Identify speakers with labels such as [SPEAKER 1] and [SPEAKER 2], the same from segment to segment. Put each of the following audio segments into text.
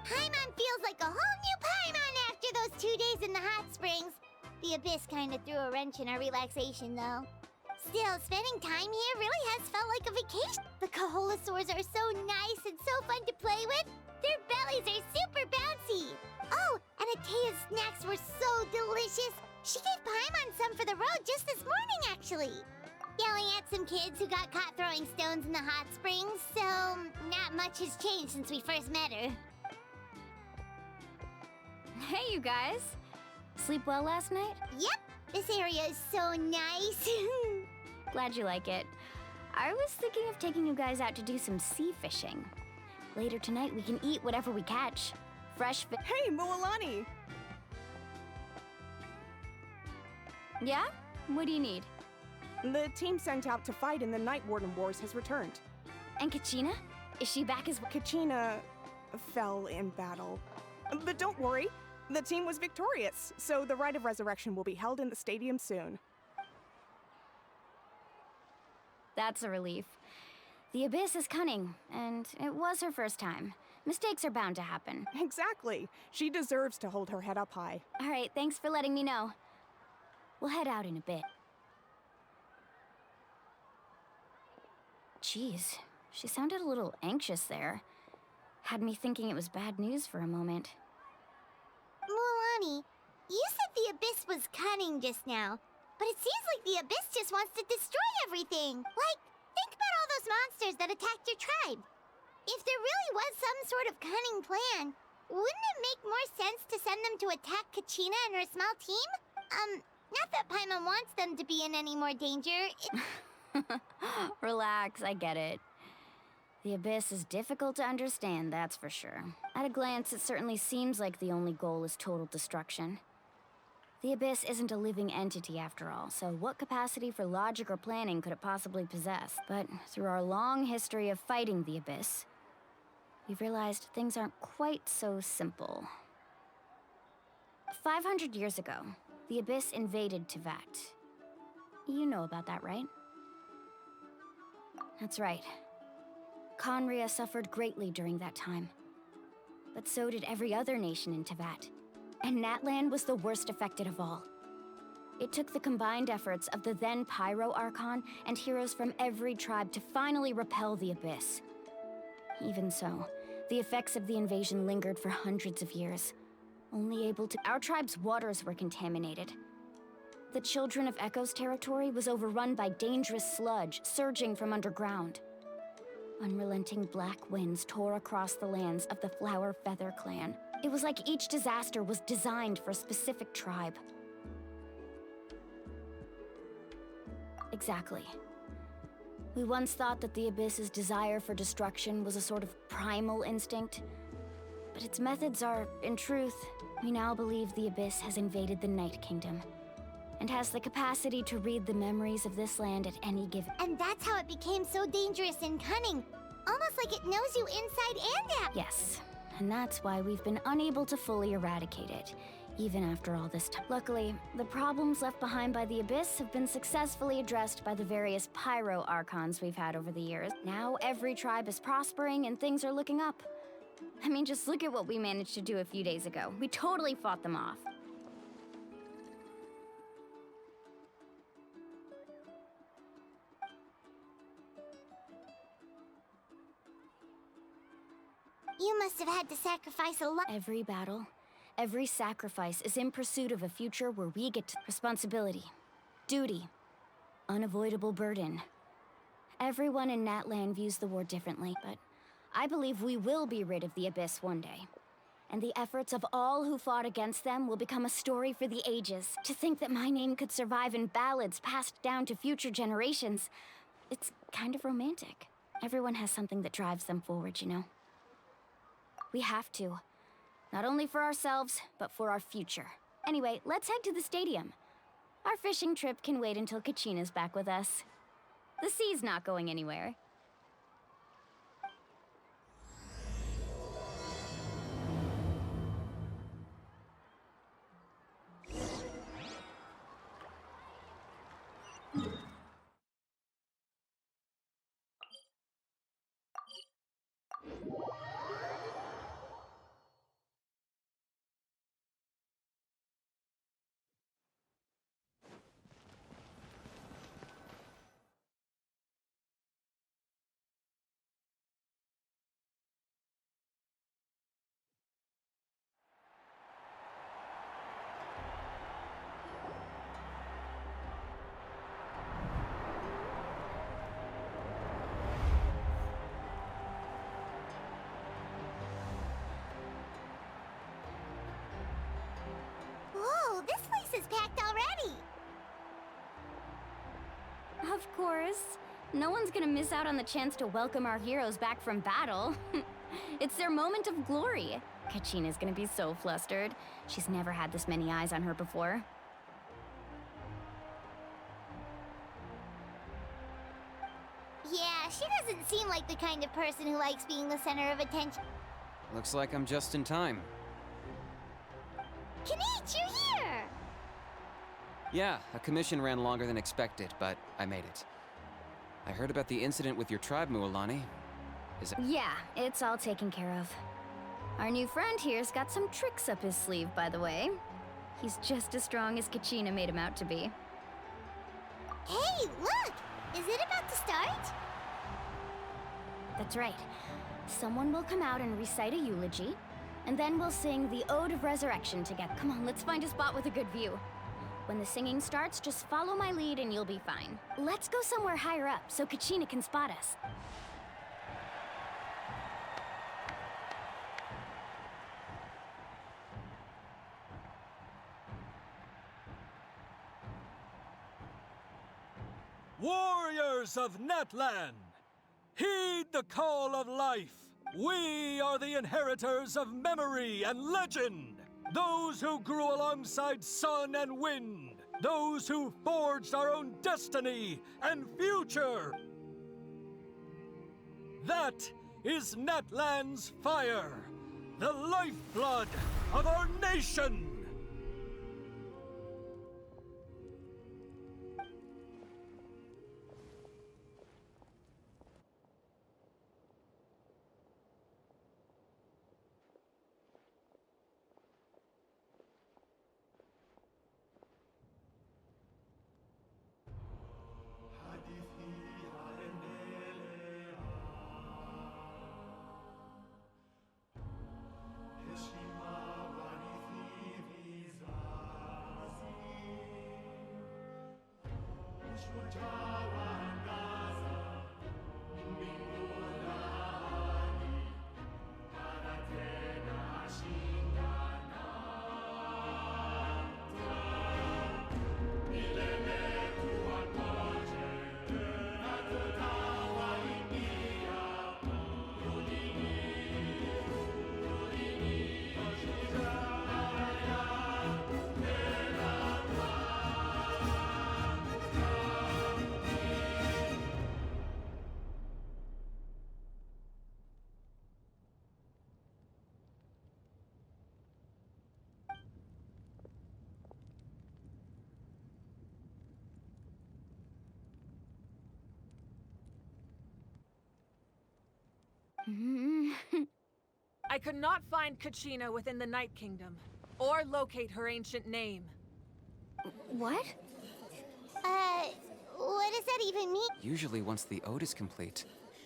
[SPEAKER 1] Paimon feels like a whole new Paimon after those 2 days in the hot springs. The Abyss kind of threw a wrench in our relaxation, though. Still, spending time here really has felt like a vacation. The Kaholasaurs are so nice and so fun to play with. Their bellies are super bouncy. Oh, and Atea's snacks were so delicious. She gave Paimon some for the road just this morning, actually. Yelling at some kids who got caught throwing stones in the hot springs, so not much has changed since we first met her.
[SPEAKER 2] Hey, you guys. Sleep well last night?
[SPEAKER 1] Yep, this area is so nice.
[SPEAKER 2] Glad you like it. I was thinking of taking you guys out to do some sea fishing. Later tonight, we can eat whatever we catch. Fresh fish.
[SPEAKER 3] Hey, Mualani!
[SPEAKER 2] Yeah? What do you need?
[SPEAKER 3] The team sent out to fight in the Night Warden Wars has returned.
[SPEAKER 2] And Kachina? Is she back as well?
[SPEAKER 3] Kachina fell in battle. But don't worry, the team was victorious, so the Rite of Resurrection will be held in the stadium soon.
[SPEAKER 2] That's a relief. The Abyss is cunning, and it was her first time. Mistakes are bound to happen.
[SPEAKER 3] Exactly. She deserves to hold her head up high.
[SPEAKER 2] All right, thanks for letting me know. We'll head out in a bit. Jeez, she sounded a little anxious there. Had me thinking it was bad news for a moment.
[SPEAKER 1] Mualani, you said the Abyss was cunning just now, but it seems like the Abyss just wants to destroy everything. Like, think about all those monsters that attacked your tribe. If there really was some sort of cunning plan, wouldn't it make more sense to send them to attack Kachina and her small team? Not that Paimon wants them to be in any more danger.
[SPEAKER 2] Relax, I get it. The Abyss is difficult to understand, that's for sure. At a glance, it certainly seems like the only goal is total destruction. The Abyss isn't a living entity after all, so what capacity for logic or planning could it possibly possess? But through our long history of fighting the Abyss, we've realized things aren't quite so simple. 500 years ago, the Abyss invaded Teyvat. You know about that, right? That's right. Conria suffered greatly during that time. But so did every other nation in Teyvat. And Natlan was the worst affected of all. It took the combined efforts of the then Pyro Archon and heroes from every tribe to finally repel the Abyss. Even so, the effects of the invasion lingered for hundreds of years. Only able to... Our tribe's waters were contaminated. The Children of Echo's territory was overrun by dangerous sludge surging from underground. Unrelenting black winds tore across the lands of the Flower Feather clan. It was like each disaster was designed for a specific tribe. Exactly. We once thought that the Abyss's desire for destruction was a sort of primal instinct. But its methods are, in truth, we now believe the Abyss has invaded the Night Kingdom and has the capacity to read the memories of this land at any given...
[SPEAKER 1] And that's how it became so dangerous and cunning. Almost like it knows you inside and out.
[SPEAKER 2] Yes, and that's why we've been unable to fully eradicate it, even after all this time. Luckily, the problems left behind by the Abyss have been successfully addressed by the various Pyro Archons we've had over the years. Now every tribe is prospering and things are looking up. I mean, just look at what we managed to do a few days ago. We totally fought them off.
[SPEAKER 1] You must have had to sacrifice a lot.
[SPEAKER 2] Every battle, every sacrifice is in pursuit of a future where we get to responsibility, duty, unavoidable burden. Everyone in Natlan views the war differently, but I believe we will be rid of the Abyss one day. And the efforts of all who fought against them will become a story for the ages. To think that my name could survive in ballads passed down to future generations, it's kind of romantic. Everyone has something that drives them forward, you know? We have to. Not only for ourselves, but for our future. Anyway, let's head to the stadium. Our fishing trip can wait until Kachina's back with us. The sea's not going anywhere.
[SPEAKER 1] picked already.
[SPEAKER 2] Of course. No one's gonna miss out on the chance to welcome our heroes back from battle. It's their moment of glory. Kachina's gonna be so flustered. She's never had this many eyes on her before.
[SPEAKER 1] Yeah, she doesn't seem like the kind of person who likes being the center of attention.
[SPEAKER 4] Looks like I'm just in time.
[SPEAKER 1] Kinich, you're here!
[SPEAKER 4] Yeah, a commission ran longer than expected, but I made it. I heard about the incident with your tribe, Mualani. Is it?
[SPEAKER 2] Yeah, it's all taken care of. Our new friend here's got some tricks up his sleeve, by the way. He's just as strong as Kachina made him out to be.
[SPEAKER 1] Hey, look! Is it about to start?
[SPEAKER 2] That's right. Someone will come out and recite a eulogy, and then we'll sing the Ode of Resurrection together. Come on, let's find a spot with a good view. When the singing starts, just follow my lead and you'll be fine. Let's go somewhere higher up so Kachina can spot us.
[SPEAKER 5] Warriors of Natlan, heed the call of life. We are the inheritors of memory and legend. Those who grew alongside sun and wind. Those who forged our own destiny and future. That is Natlan's fire, the lifeblood of our nation.
[SPEAKER 6] I could not find Kachina within the Night Kingdom, or locate her ancient name.
[SPEAKER 2] What?
[SPEAKER 1] What does that even mean?
[SPEAKER 4] Usually once the ode is complete,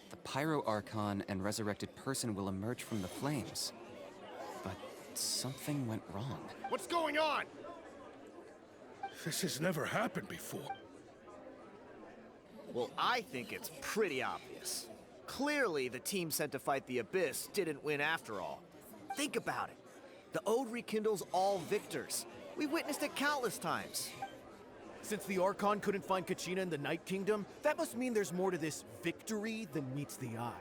[SPEAKER 4] the Pyro Archon and resurrected person will emerge from the flames. But something went wrong.
[SPEAKER 7] What's going on? This has never happened before.
[SPEAKER 8] Well, I think it's pretty obvious. Clearly, the team sent to fight the Abyss didn't win after all. Think about it. The Ode rekindles all victors. We witnessed it countless times.
[SPEAKER 9] Since the Archon couldn't find Kachina in the Night Kingdom, that must mean there's more to this victory than meets the eye.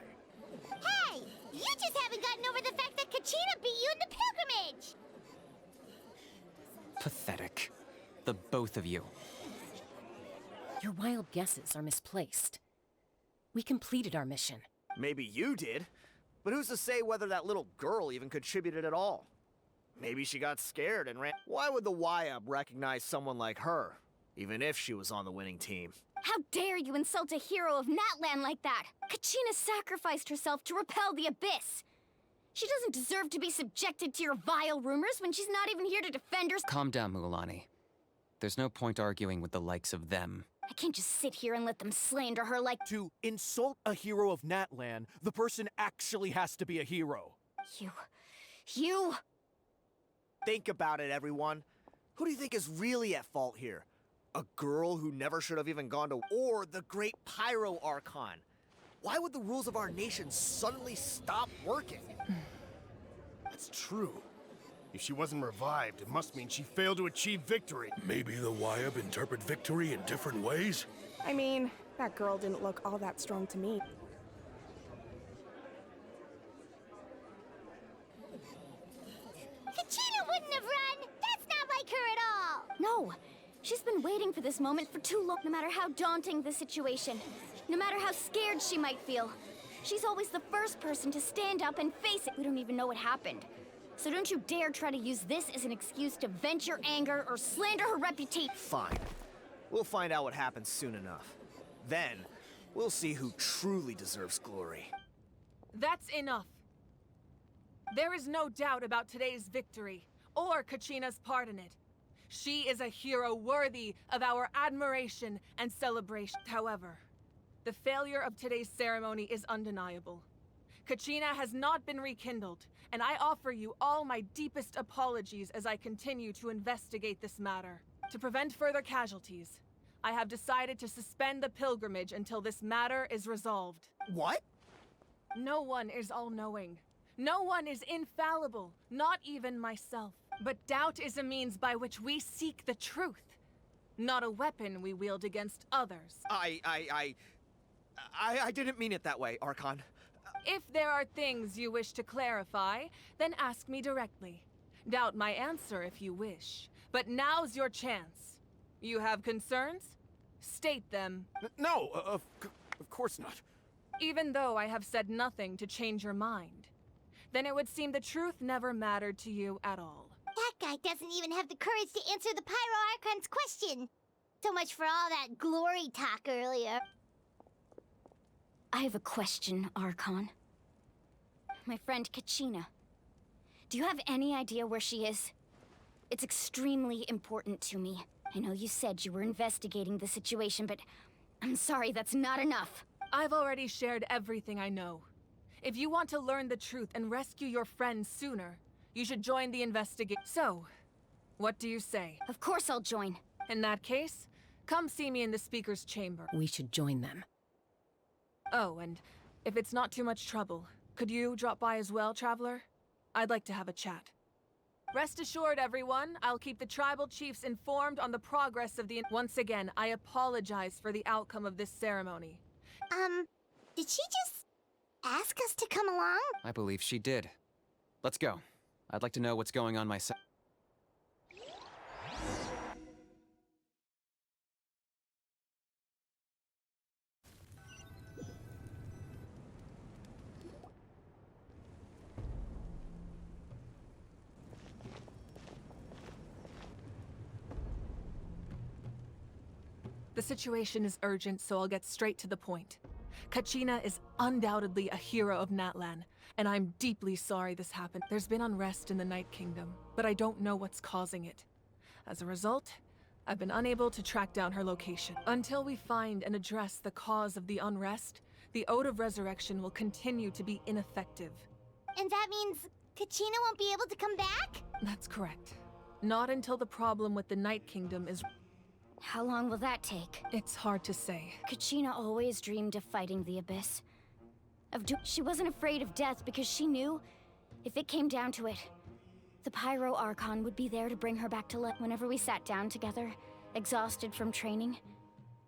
[SPEAKER 1] Hey! You just haven't gotten over the fact that Kachina beat you in the pilgrimage!
[SPEAKER 4] Pathetic. The both of you.
[SPEAKER 10] Your wild guesses are misplaced. We completed our mission.
[SPEAKER 8] Maybe you did, but who's to say whether that little girl even contributed at all? Maybe she got scared and ran. Why would the YUB recognize someone like her, even if she was on the winning team?
[SPEAKER 2] How dare you insult a hero of Natlan like that? Kachina sacrificed herself to repel the Abyss. She doesn't deserve to be subjected to your vile rumors when she's not even here to defend herself.
[SPEAKER 4] Calm down, Mualani. There's no point arguing with the likes of them.
[SPEAKER 2] I can't just sit here and let them slander her like—
[SPEAKER 9] To insult a hero of Natlan, the person actually has to be a hero.
[SPEAKER 2] You...
[SPEAKER 8] Think about it, everyone. Who do you think is really at fault here? A girl who never should have even gone to war, or the great Pyro Archon? Why would the rules of our nation suddenly stop working?
[SPEAKER 7] That's true. If she wasn't revived, it must mean she failed to achieve victory. Maybe the Wyab interpret victory in different ways?
[SPEAKER 3] I mean, that girl didn't look all that strong to me.
[SPEAKER 1] Kachina wouldn't have run! That's not like her at all!
[SPEAKER 2] No! She's been waiting for this moment for too long. No matter how daunting the situation, no matter how scared she might feel, she's always the first person to stand up and face it. We don't even know what happened. So don't you dare try to use this as an excuse to vent your anger or slander her reputation.
[SPEAKER 8] Fine. We'll find out what happens soon enough. Then, we'll see who truly deserves glory.
[SPEAKER 6] That's enough. There is no doubt about today's victory, or Kachina's part in it. She is a hero worthy of our admiration and celebration. However, the failure of today's ceremony is undeniable. Kachina has not been rekindled, and I offer you all my deepest apologies as I continue to investigate this matter. To prevent further casualties, I have decided to suspend the pilgrimage until this matter is resolved.
[SPEAKER 8] What?
[SPEAKER 6] No one is all-knowing. No one is infallible, not even myself. But doubt is a means by which we seek the truth, not a weapon we wield against others.
[SPEAKER 8] I didn't mean it that way, Archon.
[SPEAKER 6] If there are things you wish to clarify, then ask me directly. Doubt my answer if you wish. But now's your chance. You have concerns? State them.
[SPEAKER 9] No, of course not.
[SPEAKER 6] Even though I have said nothing to change your mind, then it would seem the truth never mattered to you at all.
[SPEAKER 1] That guy doesn't even have the courage to answer the Pyro Archon's question. So much for all that glory talk earlier.
[SPEAKER 2] I have a question, Archon. My friend Kachina. Do you have any idea where she is? It's extremely important to me. I know you said you were investigating the situation, but I'm sorry, that's not enough.
[SPEAKER 6] I've already shared everything I know. If you want to learn the truth and rescue your friends sooner, you should join the investigation. So, what do you say?
[SPEAKER 2] Of course I'll join.
[SPEAKER 6] In that case, come see me in the speaker's chamber.
[SPEAKER 10] We should join them.
[SPEAKER 6] Oh, and if it's not too much trouble, could you drop by as well, Traveler? I'd like to have a chat. Rest assured, everyone, I'll keep the tribal chiefs informed on the progress of the... Once again, I apologize for the outcome of this ceremony.
[SPEAKER 1] Did she just ask us to come along?
[SPEAKER 4] I believe she did. Let's go. I'd like to know what's going on myself.
[SPEAKER 6] The situation is urgent, so I'll get straight to the point. Kachina is undoubtedly a hero of Natlan, and I'm deeply sorry this happened. There's been unrest in the Night Kingdom, but I don't know what's causing it. As a result, I've been unable to track down her location. Until we find and address the cause of the unrest, the Ode of Resurrection will continue to be ineffective.
[SPEAKER 1] And that means Kachina won't be able to come back?
[SPEAKER 6] That's correct. Not until the problem with the Night Kingdom is...
[SPEAKER 2] How long will that take?
[SPEAKER 6] It's hard to say.
[SPEAKER 2] Kachina always dreamed of fighting the Abyss. She wasn't afraid of death because she knew, if it came down to it, the Pyro Archon would be there to bring her back to life. Whenever we sat down together, exhausted from training,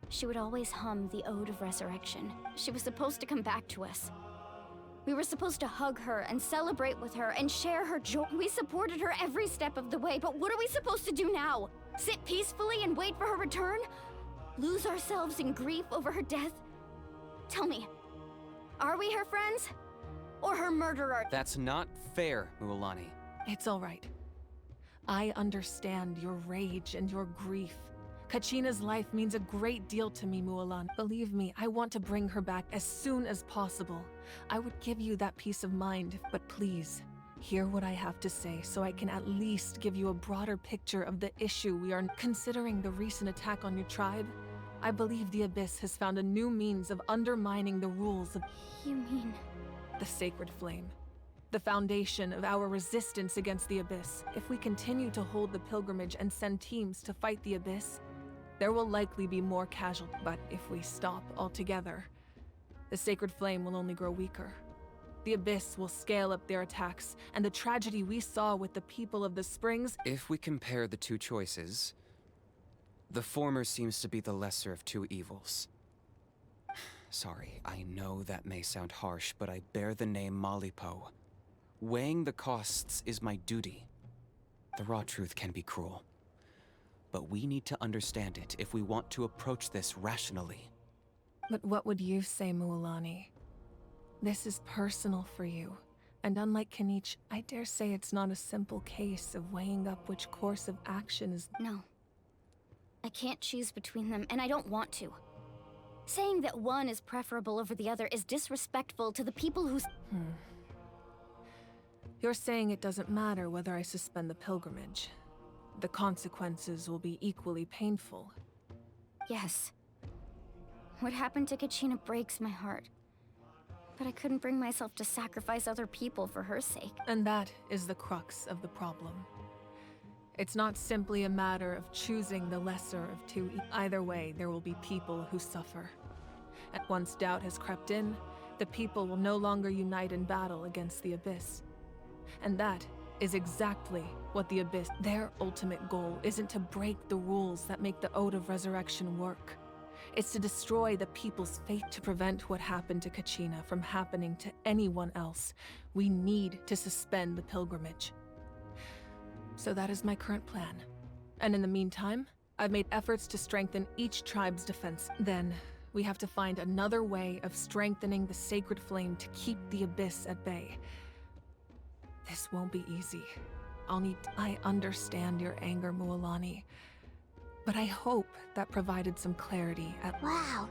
[SPEAKER 2] she would always hum the Ode of Resurrection. She was supposed to come back to us. We were supposed to hug her and celebrate with her and share her joy. We supported her every step of the way, but what are we supposed to do now? Sit peacefully and wait for her return? Lose ourselves in grief over her death? Tell me, are we her friends? Or her murderer?
[SPEAKER 4] That's not fair, Mualani.
[SPEAKER 6] It's all right. I understand your rage and your grief. Kachina's life means a great deal to me, Mualan. Believe me, I want to bring her back as soon as possible. I would give you that peace of mind, but please, hear what I have to say so I can at least give you a broader picture of the issue we are considering the recent attack on your tribe. I believe the Abyss has found a new means of undermining the rules of...
[SPEAKER 2] You mean...
[SPEAKER 6] the Sacred Flame. The foundation of our resistance against the Abyss. If we continue to hold the pilgrimage and send teams to fight the Abyss, there will likely be more casualties. But if we stop altogether, the Sacred Flame will only grow weaker. The Abyss will scale up their attacks, and the tragedy we saw with the people of the Springs.
[SPEAKER 4] If we compare the two choices, the former seems to be the lesser of two evils. Sorry, I know that may sound harsh, but I bear the name Malipo. Weighing the costs is my duty. The raw truth can be cruel, but we need to understand it if we want to approach this rationally.
[SPEAKER 6] But what would you say, Mualani? This is personal for you, and unlike Kanich, I dare say it's not a simple case of weighing up which course of action is.
[SPEAKER 2] No. I can't choose between them, and I don't want to. Saying that one is preferable over the other is disrespectful to the people who...
[SPEAKER 6] You're saying it doesn't matter whether I suspend the pilgrimage. The consequences will be equally painful.
[SPEAKER 2] Yes. What happened to Kachina breaks my heart. But I couldn't bring myself to sacrifice other people for her sake.
[SPEAKER 6] And that is the crux of the problem. It's not simply a matter of choosing the lesser of two. Either way, there will be people who suffer. And once doubt has crept in, the people will no longer unite in battle against the Abyss. And that is exactly what the Abyss... Their ultimate goal isn't to break the rules that make the Ode of Resurrection work. It's to destroy the people's faith. To prevent what happened to Kachina from happening to anyone else, we need to suspend the pilgrimage. So that is my current plan. And in the meantime, I've made efforts to strengthen each tribe's defense. Then, we have to find another way of strengthening the sacred flame to keep the Abyss at bay. This won't be easy. I understand your anger, Mualani. But I hope that provided some clarity at...
[SPEAKER 1] Wow.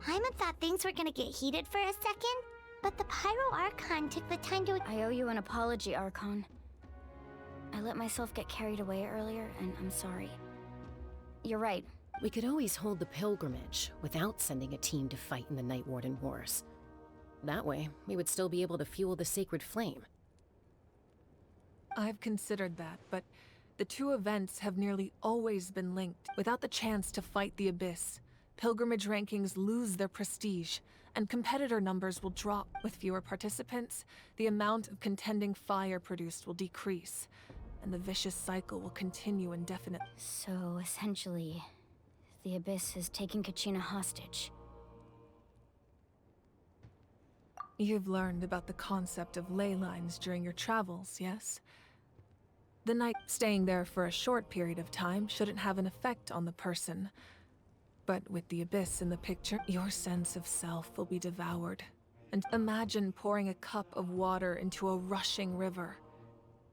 [SPEAKER 1] Hyman thought things were gonna get heated for a second, but the Pyro Archon took the time to...
[SPEAKER 2] I owe you an apology, Archon. I let myself get carried away earlier, and I'm sorry. You're right.
[SPEAKER 10] We could always hold the pilgrimage without sending a team to fight in the Night Warden Wars. That way, we would still be able to fuel the sacred flame.
[SPEAKER 6] I've considered that, but the two events have nearly always been linked. Without the chance to fight the Abyss, pilgrimage rankings lose their prestige, and competitor numbers will drop. With fewer participants, the amount of contending fire produced will decrease, and the vicious cycle will continue indefinitely.
[SPEAKER 2] So, essentially, the Abyss is taking Kachina hostage.
[SPEAKER 6] You've learned about the concept of ley lines during your travels, yes? The Night staying there for a short period of time shouldn't have an effect on the person. But with the Abyss in the picture, your sense of self will be devoured. And imagine pouring a cup of water into a rushing river.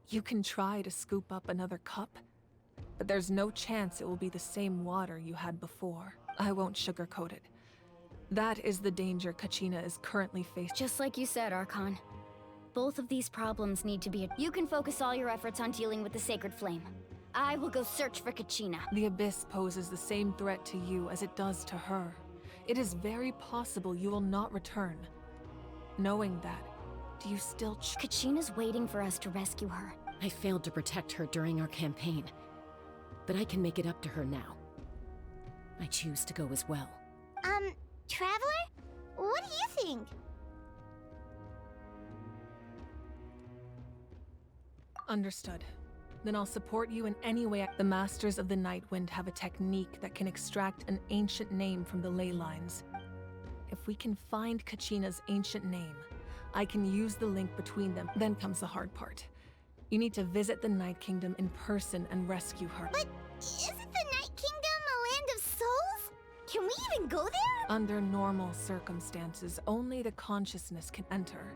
[SPEAKER 6] You can try to scoop up another cup, but there's no chance it will be the same water you had before. I won't sugarcoat it. That is the danger Kachina is currently facing.
[SPEAKER 2] Just like you said, Archon. Both of these problems need to be... You can focus all your efforts on dealing with the Sacred Flame. I will go search for Kachina.
[SPEAKER 6] The Abyss poses the same threat to you as it does to her. It is very possible you will not return. Knowing that, do you still
[SPEAKER 2] Kachina's waiting for us to rescue her.
[SPEAKER 10] I failed to protect her during our campaign, but I can make it up to her now. I choose to go as well.
[SPEAKER 1] Traveler? What do you think?
[SPEAKER 6] Understood. Then I'll support you in any way. The Masters of the Nightwind have a technique that can extract an ancient name from the ley lines. If we can find Kachina's ancient name, I can use the link between them. Then comes the hard part. You need to visit the Night Kingdom in person and rescue her.
[SPEAKER 1] But isn't the Night Kingdom a land of souls? Can we even go there?
[SPEAKER 6] Under normal circumstances, only the consciousness can enter.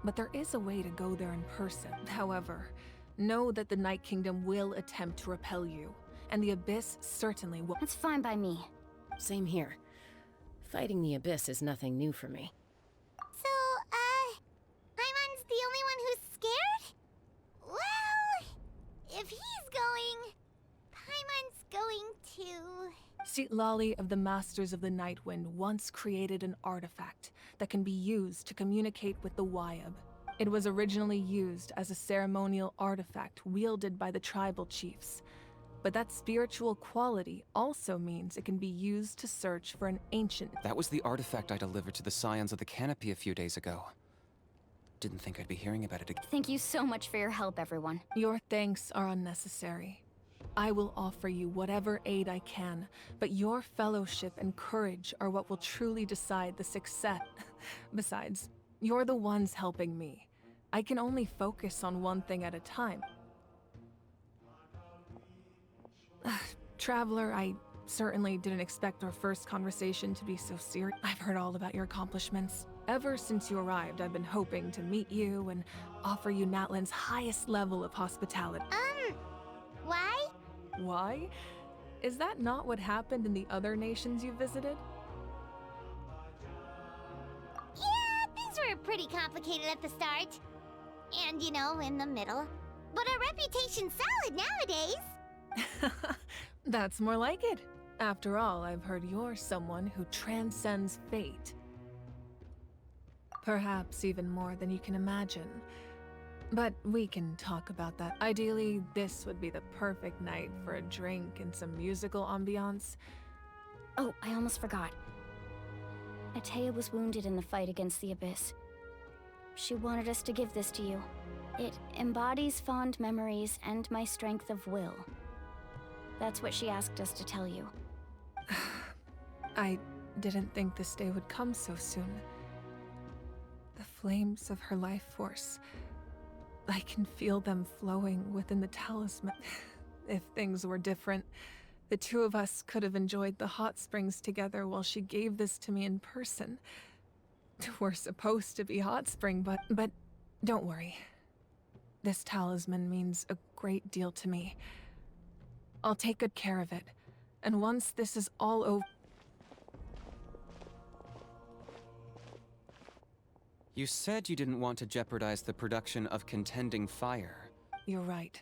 [SPEAKER 6] But there is a way to go there in person. However, know that the Night Kingdom will attempt to repel you, and the Abyss certainly will.
[SPEAKER 2] That's fine by me.
[SPEAKER 10] Same here. Fighting the Abyss is nothing new for me.
[SPEAKER 1] So, Hyman's the only one who's scared? Well, if he's going, Hyman's going too.
[SPEAKER 6] Lali of the Masters of the Nightwind once created an artifact that can be used to communicate with the Wayab. It was originally used as a ceremonial artifact wielded by the tribal chiefs. But that spiritual quality also means it can be used to search for an ancient...
[SPEAKER 4] That was the artifact I delivered to the Scions of the Canopy a few days ago. Didn't think I'd be hearing about it again.
[SPEAKER 2] Thank you so much for your help, everyone.
[SPEAKER 6] Your thanks are unnecessary. I will offer you whatever aid I can, but your fellowship and courage are what will truly decide the success. Besides, you're the ones helping me. I can only focus on one thing at a time. Traveler, I certainly didn't expect our first conversation to be so serious. I've heard all about your accomplishments. Ever since you arrived, I've been hoping to meet you and offer you Natlan's highest level of hospitality.
[SPEAKER 1] Why?
[SPEAKER 6] Why? Is that not what happened in the other nations you visited?
[SPEAKER 1] Yeah, things were pretty complicated at the start. And, you know, in the middle. But our reputation's solid nowadays.
[SPEAKER 6] That's more like it. After all, I've heard you're someone who transcends fate. Perhaps even more than you can imagine. But we can talk about that. Ideally, this would be the perfect night for a drink and some musical ambiance.
[SPEAKER 2] Oh, I almost forgot. Atea was wounded in the fight against the Abyss. She wanted us to give this to you. It embodies fond memories and my strength of will. That's what she asked us to tell you.
[SPEAKER 6] I didn't think this day would come so soon. The flames of her life force. I can feel them flowing within the talisman. If things were different, the two of us could have enjoyed the hot springs together while she gave this to me in person. We're supposed to be hot spring, but don't worry. This talisman means a great deal to me. I'll take good care of it, and once this is all over...
[SPEAKER 4] You said you didn't want to jeopardize the production of contending fire.
[SPEAKER 6] You're right.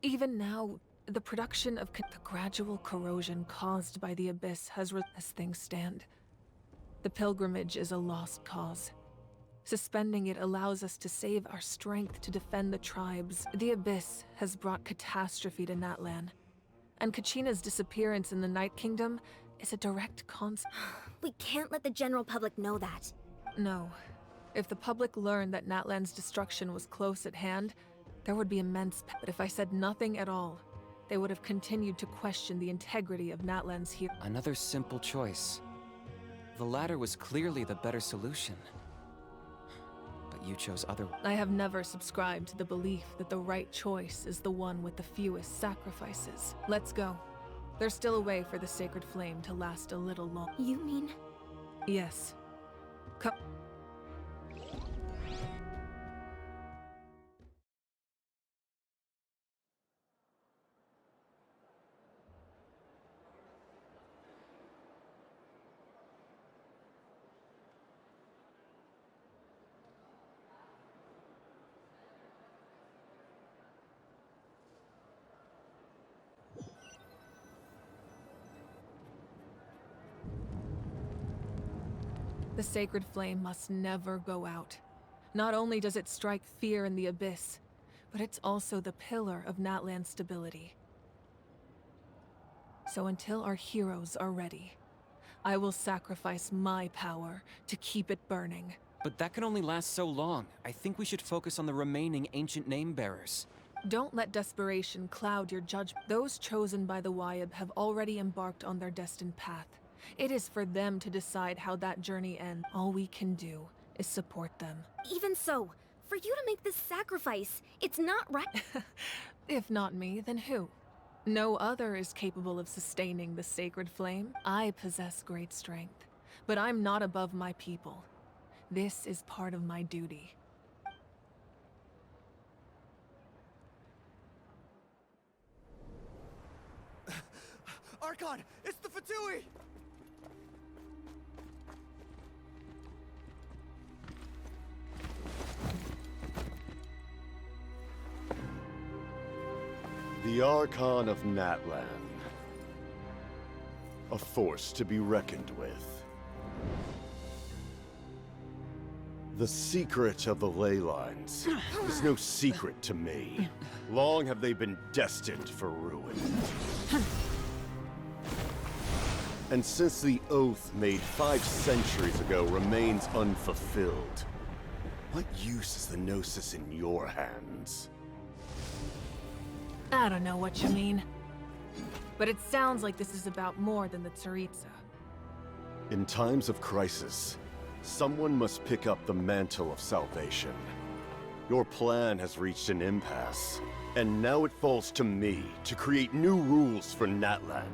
[SPEAKER 6] Even now, the production of the gradual corrosion caused by the Abyss has as things stand. The pilgrimage is a lost cause. Suspending it allows us to save our strength to defend the tribes. The Abyss has brought catastrophe to Natlan, and Kachina's disappearance in the Night Kingdom is a direct consequence.
[SPEAKER 11] We can't let the general public know that.
[SPEAKER 6] No. If the public learned that Natlan's destruction was close at hand, there would be immense but if I said nothing at all, they would have continued to question the integrity of Natlan's here.
[SPEAKER 4] Another simple choice. The latter was clearly the better solution. But you chose other.
[SPEAKER 6] I have never subscribed to the belief that the right choice is the one with the fewest sacrifices. Let's go. There's still a way for the sacred flame to last a little long.
[SPEAKER 11] You mean?
[SPEAKER 6] Yes. Come. The sacred flame must never go out. Not only does it strike fear in the Abyss, but it's also the pillar of Natlan's stability. So until our heroes are ready, I will sacrifice my power to keep it burning.
[SPEAKER 4] But that can only last so long. I think we should focus on the remaining ancient name-bearers.
[SPEAKER 6] Don't let desperation cloud your judgment. Those chosen by the Wayab have already embarked on their destined path. It is for them to decide how that journey ends. All we can do is support them.
[SPEAKER 11] Even so, for you to make this sacrifice, it's not right.
[SPEAKER 6] If not me, then who? No other is capable of sustaining the sacred flame. I possess great strength, but I'm not above my people. This is part of my duty.
[SPEAKER 9] Archon, it's the Fatui!
[SPEAKER 7] The Archon of Natlan. A force to be reckoned with. The secret of the ley lines is no secret to me. Long have they been destined for ruin. And since the oath made 5 centuries ago remains unfulfilled, What use is the Gnosis in your hands?
[SPEAKER 6] I don't know what you mean. But it sounds like this is about more than the Tsaritsa.
[SPEAKER 7] In times of crisis, someone must pick up the mantle of salvation. Your plan has reached an impasse, and now it falls to me to create new rules for Natlan.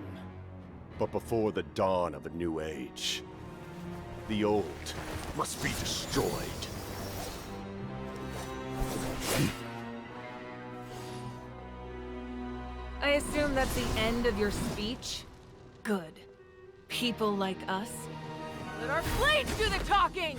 [SPEAKER 7] But before the dawn of a new age, the old must be destroyed.
[SPEAKER 6] I assume that's the end of your speech? Good. People like us? Let our blades do the talking!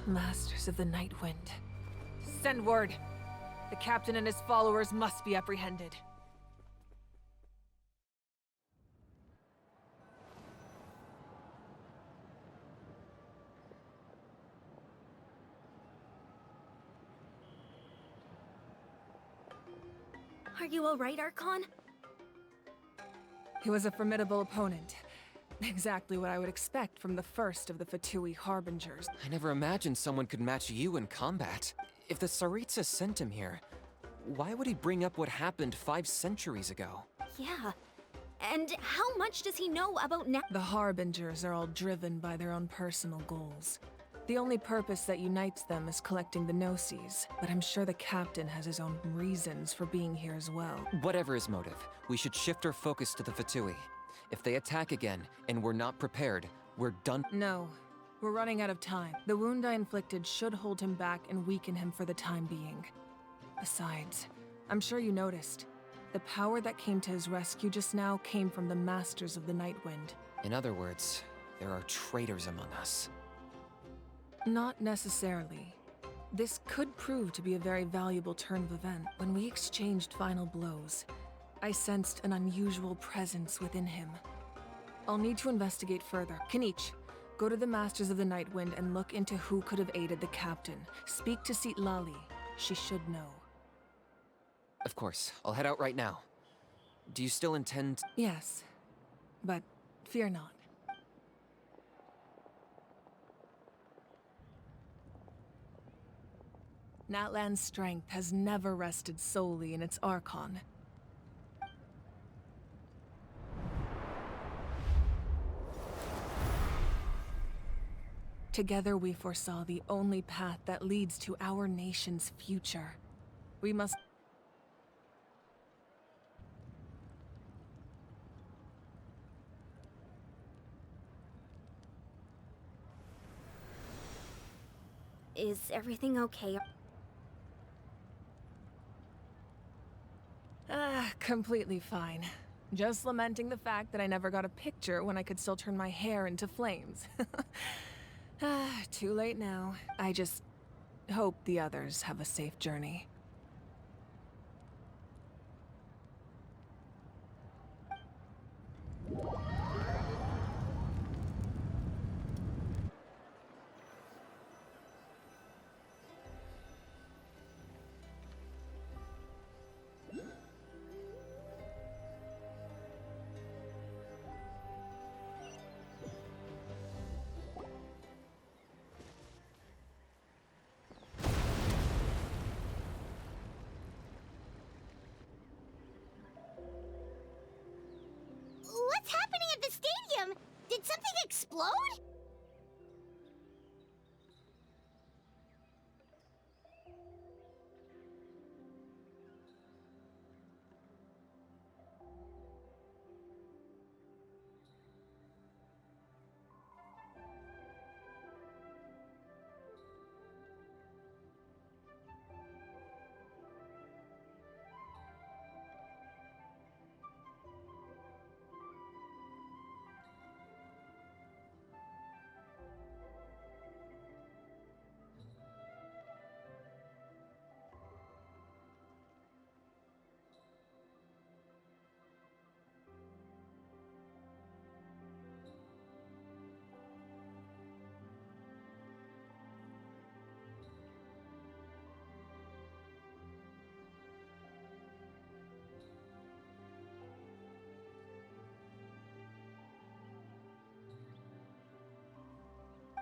[SPEAKER 6] Masters of the Night Wind. Send word. The captain and his followers must be apprehended.
[SPEAKER 11] Are you alright, Archon?
[SPEAKER 6] He was a formidable opponent. Exactly what I would expect from the first of the Fatui Harbingers.
[SPEAKER 4] I never imagined someone could match you in combat. If the Tsaritsa sent him here, why would he bring up what happened 5 centuries ago?
[SPEAKER 11] Yeah. And how much does he know about
[SPEAKER 6] The Harbingers are all driven by their own personal goals. The only purpose that unites them is collecting the Gnosis, but I'm sure the captain has his own reasons for being here as well.
[SPEAKER 4] Whatever his motive, we should shift our focus to the Fatui. If they attack again, and we're not prepared, we're done.
[SPEAKER 6] No. We're running out of time. The wound I inflicted should hold him back and weaken him for the time being. Besides, I'm sure you noticed. The power that came to his rescue just now came from the Masters of the Night Wind.
[SPEAKER 4] In other words, there are traitors among us.
[SPEAKER 6] Not necessarily. This could prove to be a very valuable turn of event. When we exchanged final blows, I sensed an unusual presence within him. I'll need to investigate further. Kinich, go to the Masters of the Night Wind and look into who could have aided the captain. Speak to Sitlali. She should know.
[SPEAKER 4] Of course, I'll head out right now. Do you still intend...
[SPEAKER 6] Yes, but fear not. Natlan's strength has never rested solely in its Archon. Together we foresaw the only path that leads to our nation's future. We must...
[SPEAKER 11] Is everything okay?
[SPEAKER 6] Completely fine. Just lamenting the fact that I never got a picture when I could still turn my hair into flames. Too late now. I just hope the others have a safe journey.
[SPEAKER 1] What's happening at the stadium? Did something explode?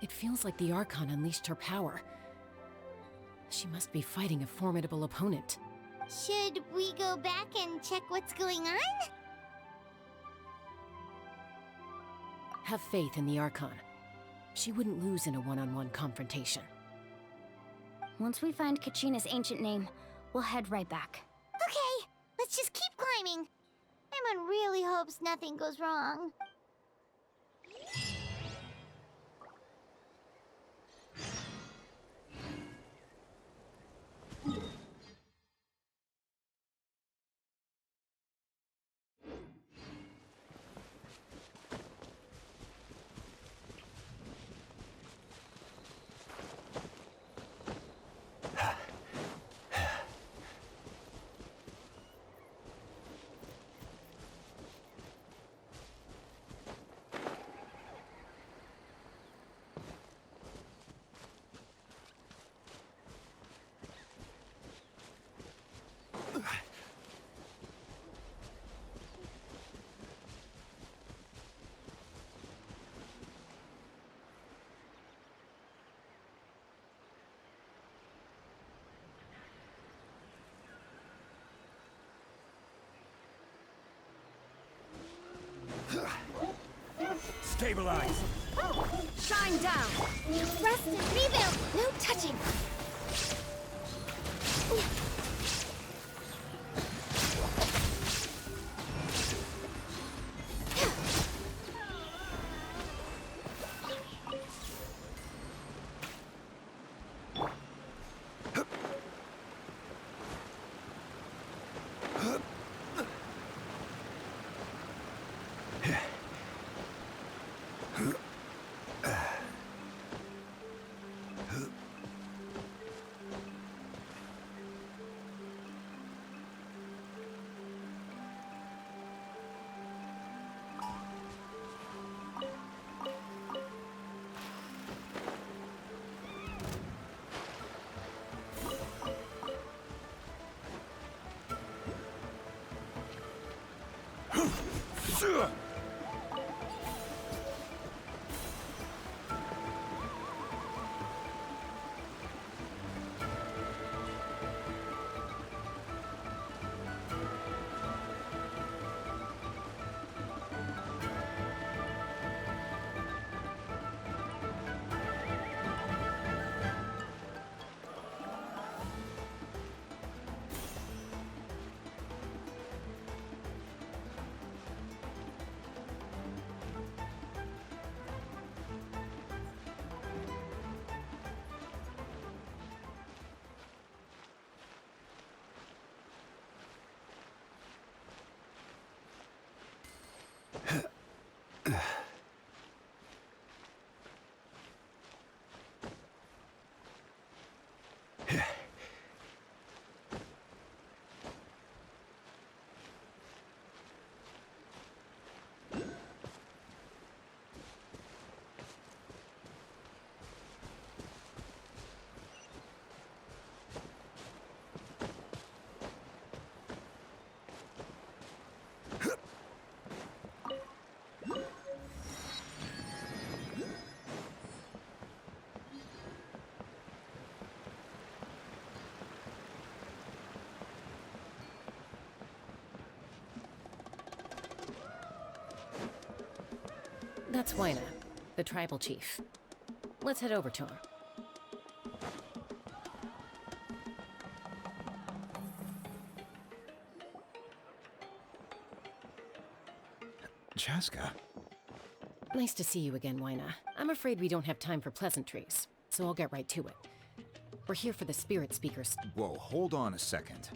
[SPEAKER 10] It feels like the Archon unleashed her power. She must be fighting a formidable opponent.
[SPEAKER 1] Should we go back and check what's going on?
[SPEAKER 10] Have faith in the Archon. She wouldn't lose in a one-on-one confrontation.
[SPEAKER 2] Once we find Kachina's ancient name, we'll head right back.
[SPEAKER 1] Okay, let's just keep climbing. Emon really hopes nothing goes wrong.
[SPEAKER 5] Stabilize!
[SPEAKER 11] Shine down!
[SPEAKER 1] Rest and rebuild!
[SPEAKER 11] No touching!
[SPEAKER 10] That's Wyna, the tribal chief. Let's head over to him.
[SPEAKER 12] Chaska.
[SPEAKER 10] Nice to see you again, Wyna. I'm afraid we don't have time for pleasantries, so I'll get right to it. We're here for the spirit speakers.
[SPEAKER 12] Whoa, hold on a second.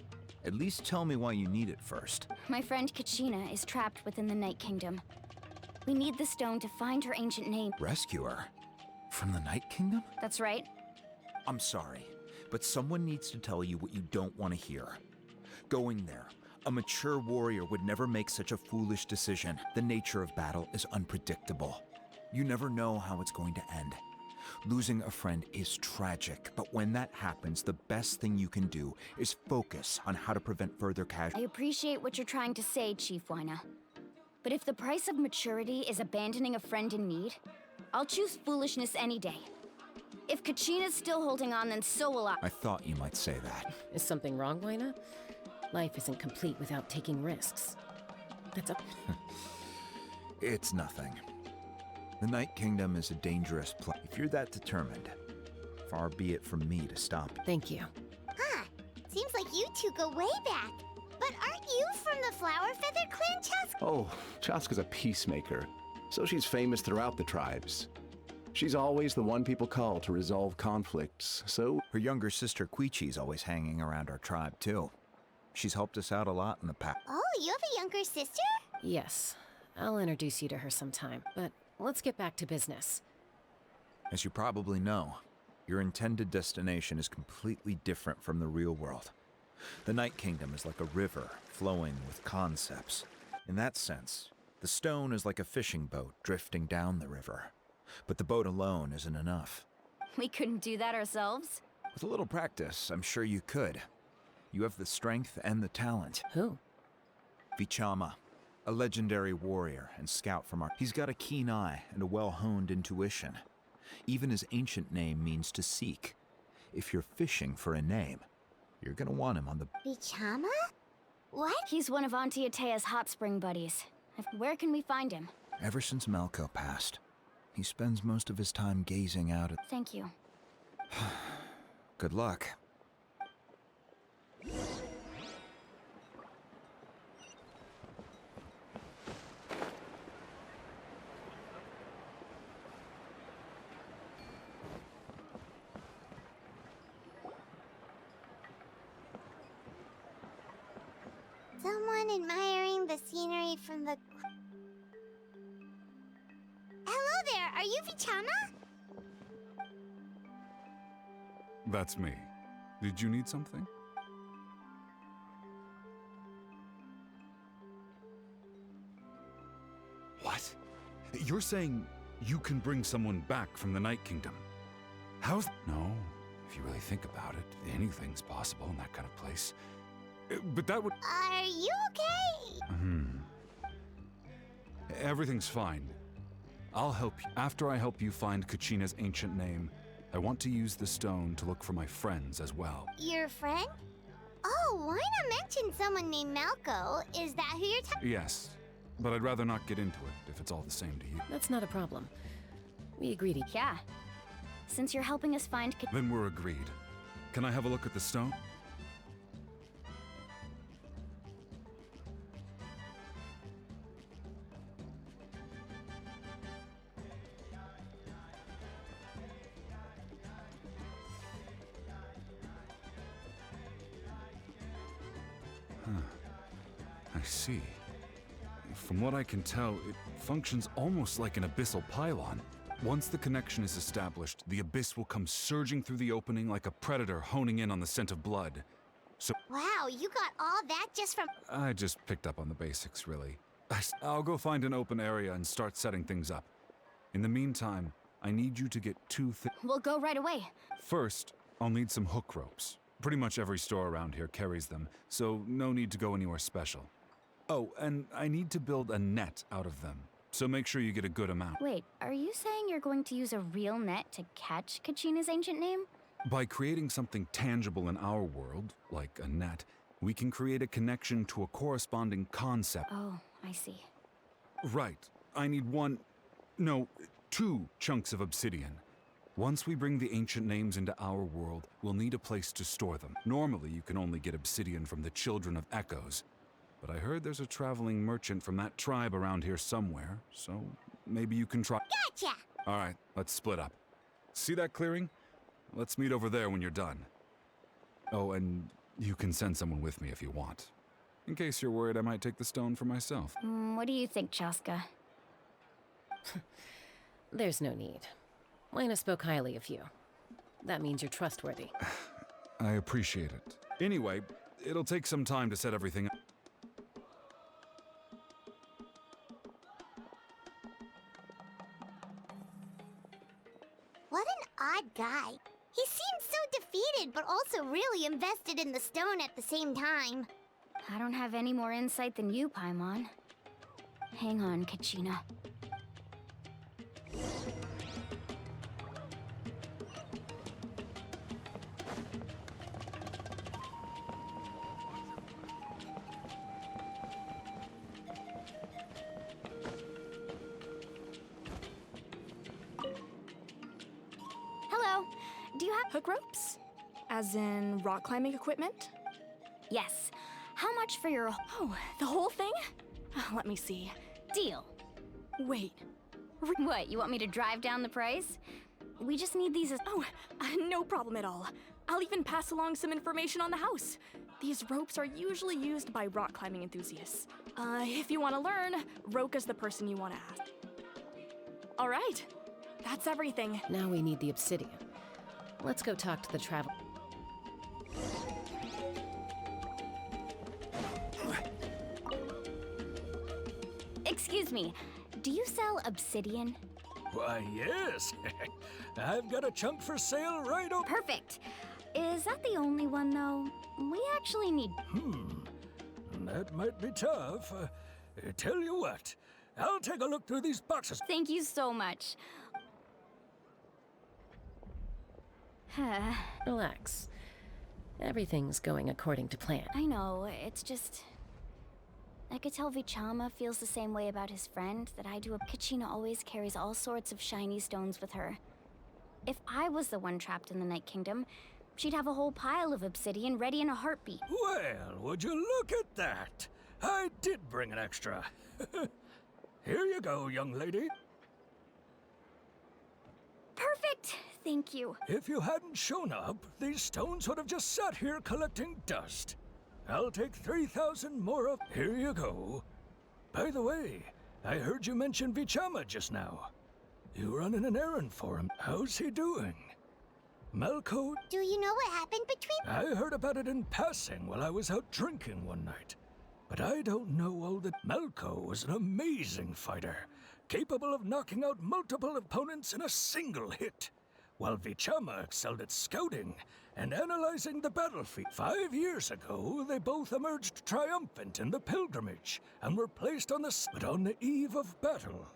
[SPEAKER 12] At least tell me why you need it first.
[SPEAKER 2] My friend Kachina is trapped within the Night Kingdom. We need the stone to find her ancient name.
[SPEAKER 12] Rescue her? From the Night Kingdom?
[SPEAKER 2] That's right.
[SPEAKER 12] I'm sorry, but someone needs to tell you what you don't want to hear. Going there, a mature warrior would never make such a foolish decision. The nature of battle is unpredictable. You never know how it's going to end. Losing a friend is tragic, but when that happens, the best thing you can do is focus on how to prevent further
[SPEAKER 2] I
[SPEAKER 12] casualties.
[SPEAKER 2] appreciate what you're trying to say, Chief Wyna. But if the price of maturity is abandoning a friend in need, I'll choose foolishness any day. If Kachina's still holding on, then so will I.
[SPEAKER 12] I thought you might say that.
[SPEAKER 10] Is something wrong, Wyna? Life isn't complete without taking risks. That's a...
[SPEAKER 12] It's nothing. The Night Kingdom is a dangerous place. If you're that determined, far be it from me to stop you.
[SPEAKER 10] Thank you.
[SPEAKER 1] Huh. Seems like you two go way back. But aren't you from the Flower Feather Clan, Chaska?
[SPEAKER 13] Oh, Chaska's a peacemaker, so she's famous throughout the tribes. She's always the one people call to resolve conflicts, so...
[SPEAKER 12] Her younger sister Quichi's always hanging around our tribe, too. She's helped us out a lot in the past.
[SPEAKER 1] Oh, you have a younger sister?
[SPEAKER 10] Yes. I'll introduce you to her sometime, but let's get back to business.
[SPEAKER 12] As you probably know, your intended destination is completely different from the real world. The Night Kingdom is like a river flowing with concepts. In that sense, the stone is like a fishing boat drifting down the river. But the boat alone isn't enough.
[SPEAKER 2] We couldn't do that ourselves.
[SPEAKER 12] With a little practice, I'm sure you could. You have the strength and the talent.
[SPEAKER 10] Who?
[SPEAKER 12] Vichama, a legendary warrior and scout from our... He's got a keen eye and a well-honed intuition. Even his ancient name means to seek. If you're fishing for a name, you're gonna want him on the...
[SPEAKER 1] Vichama? What?
[SPEAKER 2] He's one of Auntie Atea's hot spring buddies. Where can we find him?
[SPEAKER 12] Ever since Malco passed, he spends most of his time gazing out at...
[SPEAKER 2] Thank you.
[SPEAKER 12] Good luck.
[SPEAKER 1] Someone admiring the scenery from the... Hello there, are you Vichama?
[SPEAKER 14] That's me. Did you need something? What? You're saying you can bring someone back from the Night Kingdom? How's... No, if you really think about it, anything's possible in that kind of place. But that would...
[SPEAKER 1] Are you okay?
[SPEAKER 14] Everything's fine. I'll help you. After I help you find Kachina's ancient name, I want to use the stone to look for my friends as well.
[SPEAKER 1] Your friend? Oh, why not mention someone named Malco? Is that who you're talking...
[SPEAKER 14] Yes, but I'd rather not get into it if it's all the same to you.
[SPEAKER 10] That's not a problem. We agreed to...
[SPEAKER 2] Yeah. Since you're helping us find
[SPEAKER 14] Then we're agreed. Can I have a look at the stone? I see. From what I can tell, it functions almost like an abyssal pylon. Once the connection is established, the abyss will come surging through the opening like a predator honing in on the scent of blood. So...
[SPEAKER 1] Wow, you got all that just from...
[SPEAKER 14] I just picked up on the basics, really. I'll go find an open area and start setting things up. In the meantime, I need you to get two things.
[SPEAKER 2] We'll go right away.
[SPEAKER 14] First, I'll need some hook ropes. Pretty much every store around here carries them, so no need to go anywhere special. Oh, and I need to build a net out of them, so make sure you get a good amount.
[SPEAKER 2] Wait, are you saying you're going to use a real net to catch Kachina's ancient name?
[SPEAKER 14] By creating something tangible in our world, like a net, we can create a connection to a corresponding concept.
[SPEAKER 2] Oh, I see.
[SPEAKER 14] Right. I need one... No, 2 chunks of obsidian. Once we bring the ancient names into our world, we'll need a place to store them. Normally, you can only get obsidian from the Children of Echoes. But I heard there's a traveling merchant from that tribe around here somewhere, so maybe you can try.
[SPEAKER 1] Gotcha!
[SPEAKER 14] All right, let's split up. See that clearing? Let's meet over there when you're done. Oh, and you can send someone with me if you want. In case you're worried I might take the stone for myself.
[SPEAKER 2] What do you think, Chaska?
[SPEAKER 10] There's no need. Lena spoke highly of you. That means you're trustworthy.
[SPEAKER 14] I appreciate it. Anyway, it'll take some time to set everything up.
[SPEAKER 1] What an odd guy. He seems so defeated, but also really invested in the stone at the same time.
[SPEAKER 2] I don't have any more insight than you, Paimon. Hang on, Kachina. Hello. Do you have
[SPEAKER 11] Hook ropes? As in rock climbing equipment?
[SPEAKER 2] Yes. How much for your...
[SPEAKER 11] Oh, the whole thing? Let me see.
[SPEAKER 2] Deal.
[SPEAKER 11] Wait.
[SPEAKER 2] What, you want me to drive down the price? We just need these as...
[SPEAKER 11] Oh, no problem at all. I'll even pass along some information on the house. These ropes are usually used by rock climbing enthusiasts. If you want to learn, Roka's the person you want to ask. All right. That's everything.
[SPEAKER 10] Now we need the obsidian. Let's go talk to the travel...
[SPEAKER 2] Excuse me, do you sell obsidian?
[SPEAKER 5] Why, yes. I've got a chunk for sale right over.
[SPEAKER 2] Perfect. Is that the only one, though? We actually need...
[SPEAKER 5] That might be tough. Tell you what, I'll take a look through these boxes.
[SPEAKER 2] Thank you so much.
[SPEAKER 10] Relax. Everything's going according to plan.
[SPEAKER 2] I know, it's just... I could tell Vichama feels the same way about his friend that I do. Kachina always carries all sorts of shiny stones with her. If I was the one trapped in the Night Kingdom, she'd have a whole pile of obsidian ready in a heartbeat.
[SPEAKER 5] Well, would you look at that? I did bring an extra. Here you go, young lady.
[SPEAKER 2] Perfect! Thank you.
[SPEAKER 5] If you hadn't shown up, these stones would have just sat here collecting dust. I'll take 3,000 more of... Here you go. By the way, I heard you mention Vichama just now. You running an errand for him. How's he doing? Malko?
[SPEAKER 1] Do you know what happened between...
[SPEAKER 5] I heard about it in passing while I was out drinking one night. But I don't know all that... Malko was an amazing fighter, capable of knocking out multiple opponents in a single hit, while Vichama excelled at scouting and analyzing the battlefield. 5 years ago, they both emerged triumphant in the pilgrimage and were placed on the... But on the eve of battle,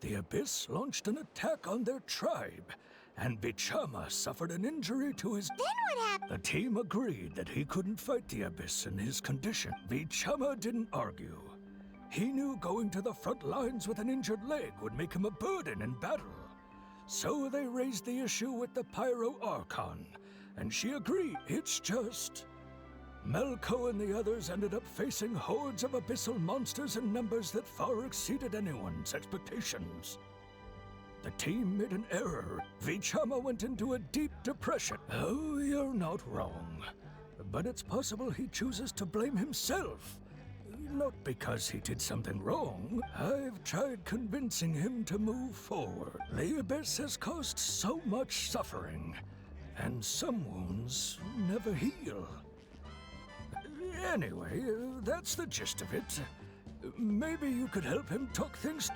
[SPEAKER 5] the Abyss launched an attack on their tribe, and Vichama suffered an injury to his...
[SPEAKER 1] Then what happened?
[SPEAKER 5] The team agreed that he couldn't fight the Abyss in his condition. Vichama didn't argue. He knew going to the front lines with an injured leg would make him a burden in battle. So they raised the issue with the Pyro Archon, and she agreed. It's just... Malko and the others ended up facing hordes of abyssal monsters in numbers that far exceeded anyone's expectations. The team made an error. Vichama went into a deep depression. Oh, you're not wrong. But it's possible he chooses to blame himself. Not because he did something wrong. I've tried convincing him to move forward. The Abyss has caused so much suffering, and some wounds never heal. Anyway, that's the gist of it. Maybe you could help him talk things...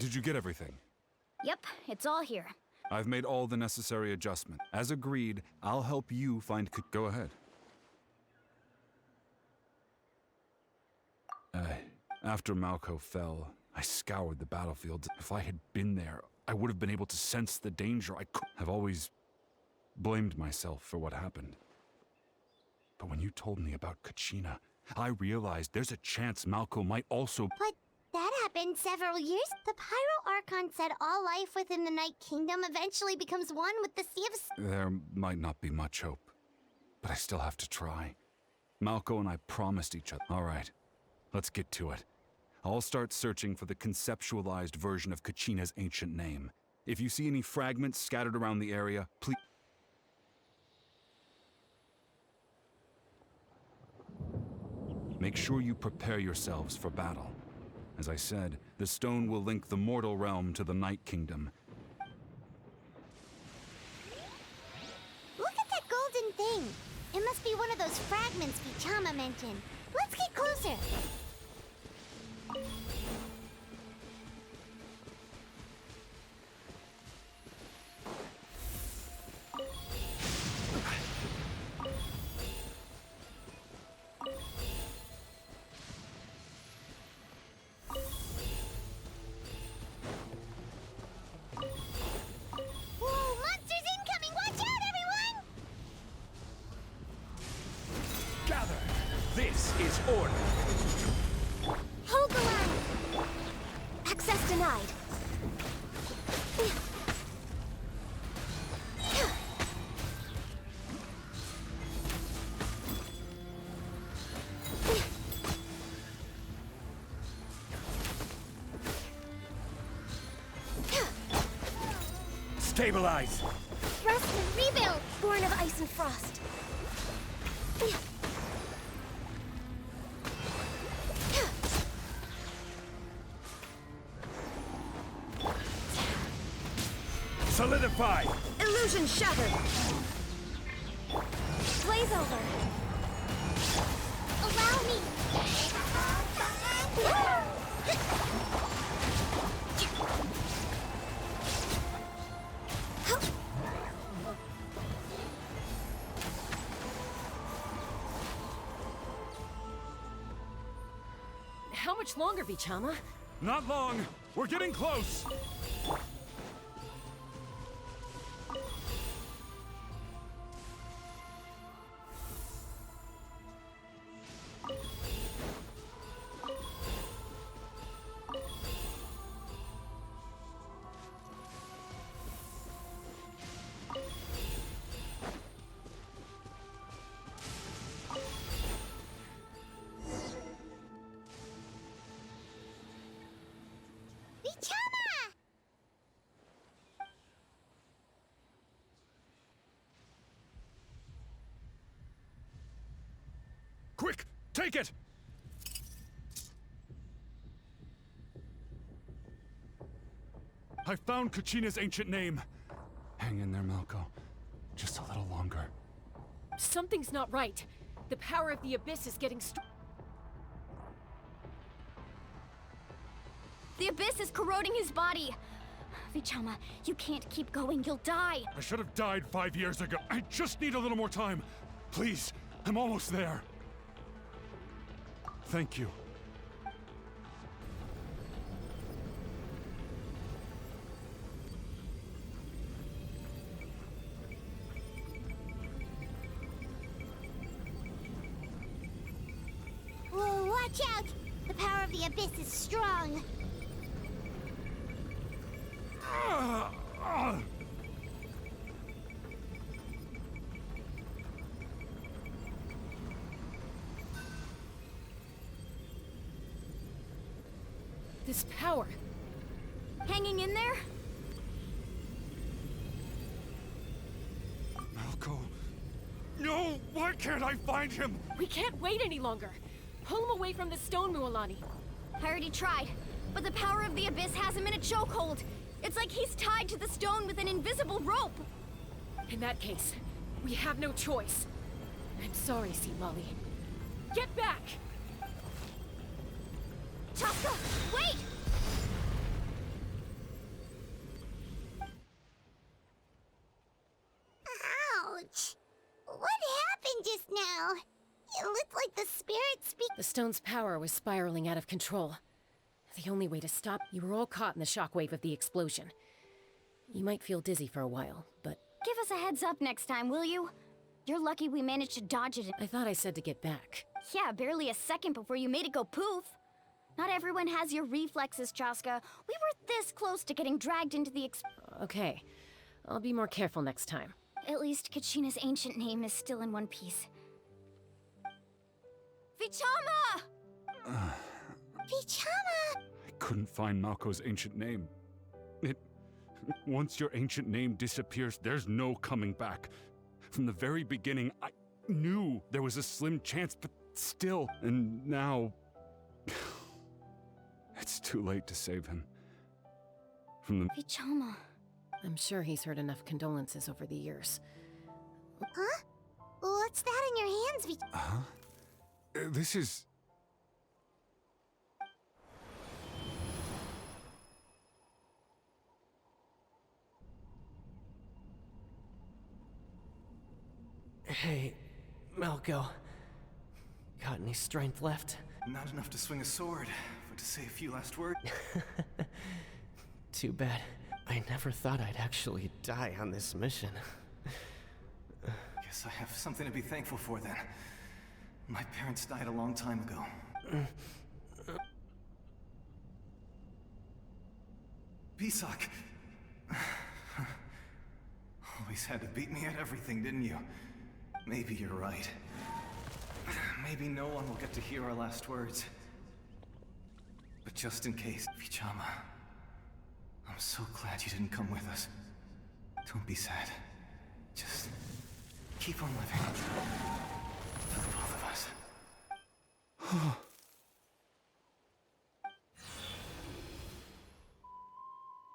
[SPEAKER 14] Did you get everything?
[SPEAKER 2] Yep, it's all here.
[SPEAKER 14] I've made all the necessary adjustments. As agreed, I'll help you find Go ahead. After Malco fell, I scoured the battlefield. If I had been there, I would have been able to sense the danger. I've always blamed myself for what happened. But when you told me about Kachina, I realized there's a chance Malco might also—
[SPEAKER 1] But that happened several years. The Pyro Archon said all life within the Night Kingdom eventually becomes one with the Sea of...
[SPEAKER 14] There might not be much hope, but I still have to try. Malco and I promised each other. All right, let's get to it. I'll start searching for the conceptualized version of Kachina's ancient name. If you see any fragments scattered around the area, please— Make sure you prepare yourselves for battle. As I said, the stone will link the mortal realm to the Night Kingdom.
[SPEAKER 1] Look at that golden thing. It must be one of those fragments Vichama mentioned. Let's get closer. Whoa, monsters incoming! Watch out, everyone!
[SPEAKER 5] Gather! This is order!
[SPEAKER 1] Hold the line! Access denied.
[SPEAKER 5] Stabilize!
[SPEAKER 1] Thrust and rebuild! Born of ice and frost.
[SPEAKER 5] Solidify!
[SPEAKER 1] Illusion shattered! Blaze over! Allow me!
[SPEAKER 10] How much longer, Vichama?
[SPEAKER 14] Not long! We're getting close!
[SPEAKER 1] Vichama!
[SPEAKER 14] Quick! Take it! I found Kachina's ancient name. Hang in there, Malco. Just a little longer.
[SPEAKER 10] Something's not right. The power of the Abyss is getting
[SPEAKER 2] The Abyss is corroding his body. Vichama, you can't keep going. You'll die.
[SPEAKER 14] I should have died 5 years ago. I just need a little more time. Please, I'm almost there. Thank you.
[SPEAKER 1] Whoa, watch out! The power of the Abyss is strong.
[SPEAKER 10] This power.
[SPEAKER 2] Hanging in there?
[SPEAKER 14] Malco. No! Why can't I find him?
[SPEAKER 10] We can't wait any longer. Pull him away from the stone, Mualani.
[SPEAKER 2] I already tried, but the power of the Abyss has him in a chokehold. It's like he's tied to the stone with an invisible rope.
[SPEAKER 10] In that case, we have no choice. I'm sorry, Sea Molly. Get back!
[SPEAKER 2] Chaska, wait!
[SPEAKER 1] The spirit speak.
[SPEAKER 10] The stone's power was spiraling out of control. The only way to stop... You were all caught in the shockwave of the explosion. You might feel dizzy for a while, but...
[SPEAKER 2] Give us a heads up next time, will you? You're lucky we managed to dodge it.
[SPEAKER 10] I thought I said to get back.
[SPEAKER 2] Yeah, barely a second before you made it go poof. Not everyone has your reflexes, Chaska. We were this close to getting dragged into the
[SPEAKER 10] Okay. I'll be more careful next time.
[SPEAKER 2] At least Kachina's ancient name is still in one piece. Vichama!
[SPEAKER 1] Vichama!
[SPEAKER 14] I couldn't find Malko's ancient name. Once your ancient name disappears, there's no coming back. From the very beginning, I knew there was a slim chance, but still. And now... it's too late to save him. From the...
[SPEAKER 2] Vichama.
[SPEAKER 10] I'm sure he's heard enough condolences over the years.
[SPEAKER 1] Huh? What's that in your hands,
[SPEAKER 14] Huh? This is...
[SPEAKER 15] Hey, Malco. Got any strength left?
[SPEAKER 16] Not enough to swing a sword, but to say a few last words.
[SPEAKER 15] Too bad. I never thought I'd actually die on this mission.
[SPEAKER 16] Guess I have something to be thankful for then. My parents died a long time ago. Pisak! Always had to beat me at everything, didn't you? Maybe you're right. Maybe no one will get to hear our last words. But just in case, Vichama, I'm so glad you didn't come with us. Don't be sad. Just keep on living. For the both of us.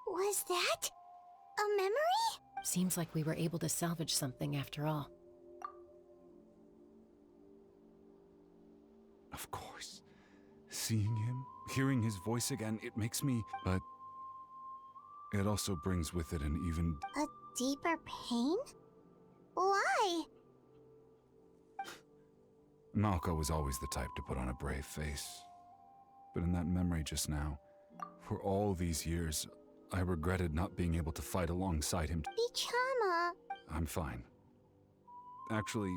[SPEAKER 1] Was that a memory?
[SPEAKER 10] Seems like we were able to salvage something after all.
[SPEAKER 14] Of course. Seeing him, hearing his voice again, it makes me... But... it also brings with it an even...
[SPEAKER 1] A deeper pain? Why?
[SPEAKER 14] Malco was always the type to put on a brave face. But in that memory just now, for all these years, I regretted not being able to fight alongside him.
[SPEAKER 1] Vichama!
[SPEAKER 14] I'm fine. Actually,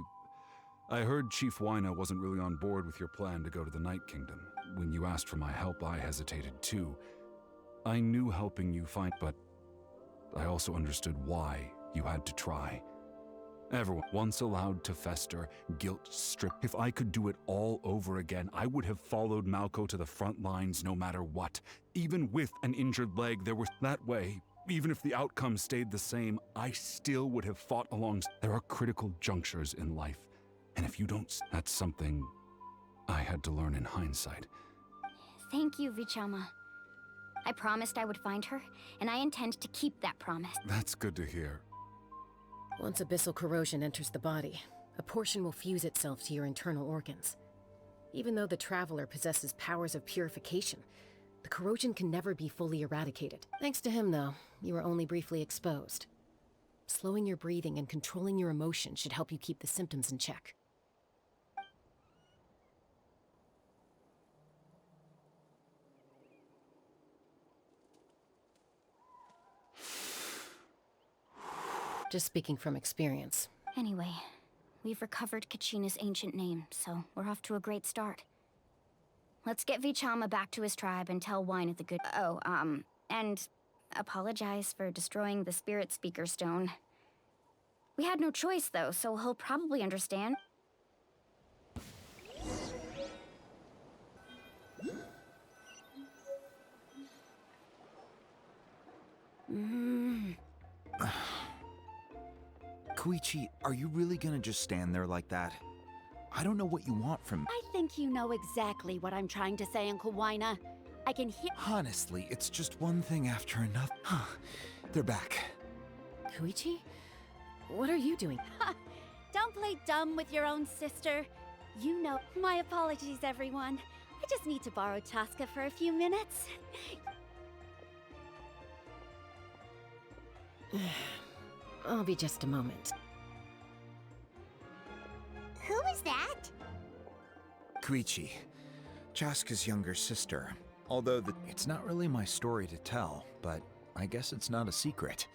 [SPEAKER 14] I heard Chief Wina wasn't really on board with your plan to go to the Night Kingdom. When you asked for my help, I hesitated too. I knew helping you find, but I also understood why you had to try. Everyone, once allowed to fester, guilt-stripped. If I could do it all over again, I would have followed Malco to the front lines no matter what. Even with an injured leg, there was that way. Even if the outcome stayed the same, I still would have fought along. There are critical junctures in life, and if you don't, that's something I had to learn in hindsight.
[SPEAKER 2] Thank you, Vichama. I promised I would find her, and I intend to keep that promise.
[SPEAKER 14] That's good to hear.
[SPEAKER 10] Once abyssal corrosion enters the body, a portion will fuse itself to your internal organs. Even though the Traveler possesses powers of purification, the corrosion can never be fully eradicated. Thanks to him, though, you were only briefly exposed. Slowing your breathing and controlling your emotions should help you keep the symptoms in check. Just speaking from experience.
[SPEAKER 2] Anyway, we've recovered Kachina's ancient name, so we're off to a great start. Let's get Vichama back to his tribe and tell Wine at the good... and apologize for destroying the Spirit Speaker Stone. We had no choice, though, so he'll probably understand.
[SPEAKER 12] Koichi, are you really gonna just stand there like that? I don't know what you want from me.
[SPEAKER 17] I think you know exactly what I'm trying to say, Uncle Wina. I can hear—
[SPEAKER 12] Honestly, it's just one thing after another. They're back.
[SPEAKER 10] Koichi? What are you doing?
[SPEAKER 17] Don't play dumb with your own sister. You know— My apologies, everyone. I just need to borrow Chaska for a few minutes.
[SPEAKER 10] I'll be just a moment.
[SPEAKER 1] Who is that?
[SPEAKER 12] Koichi, Chaska's younger sister. Although it's not really my story to tell, but I guess it's not a secret.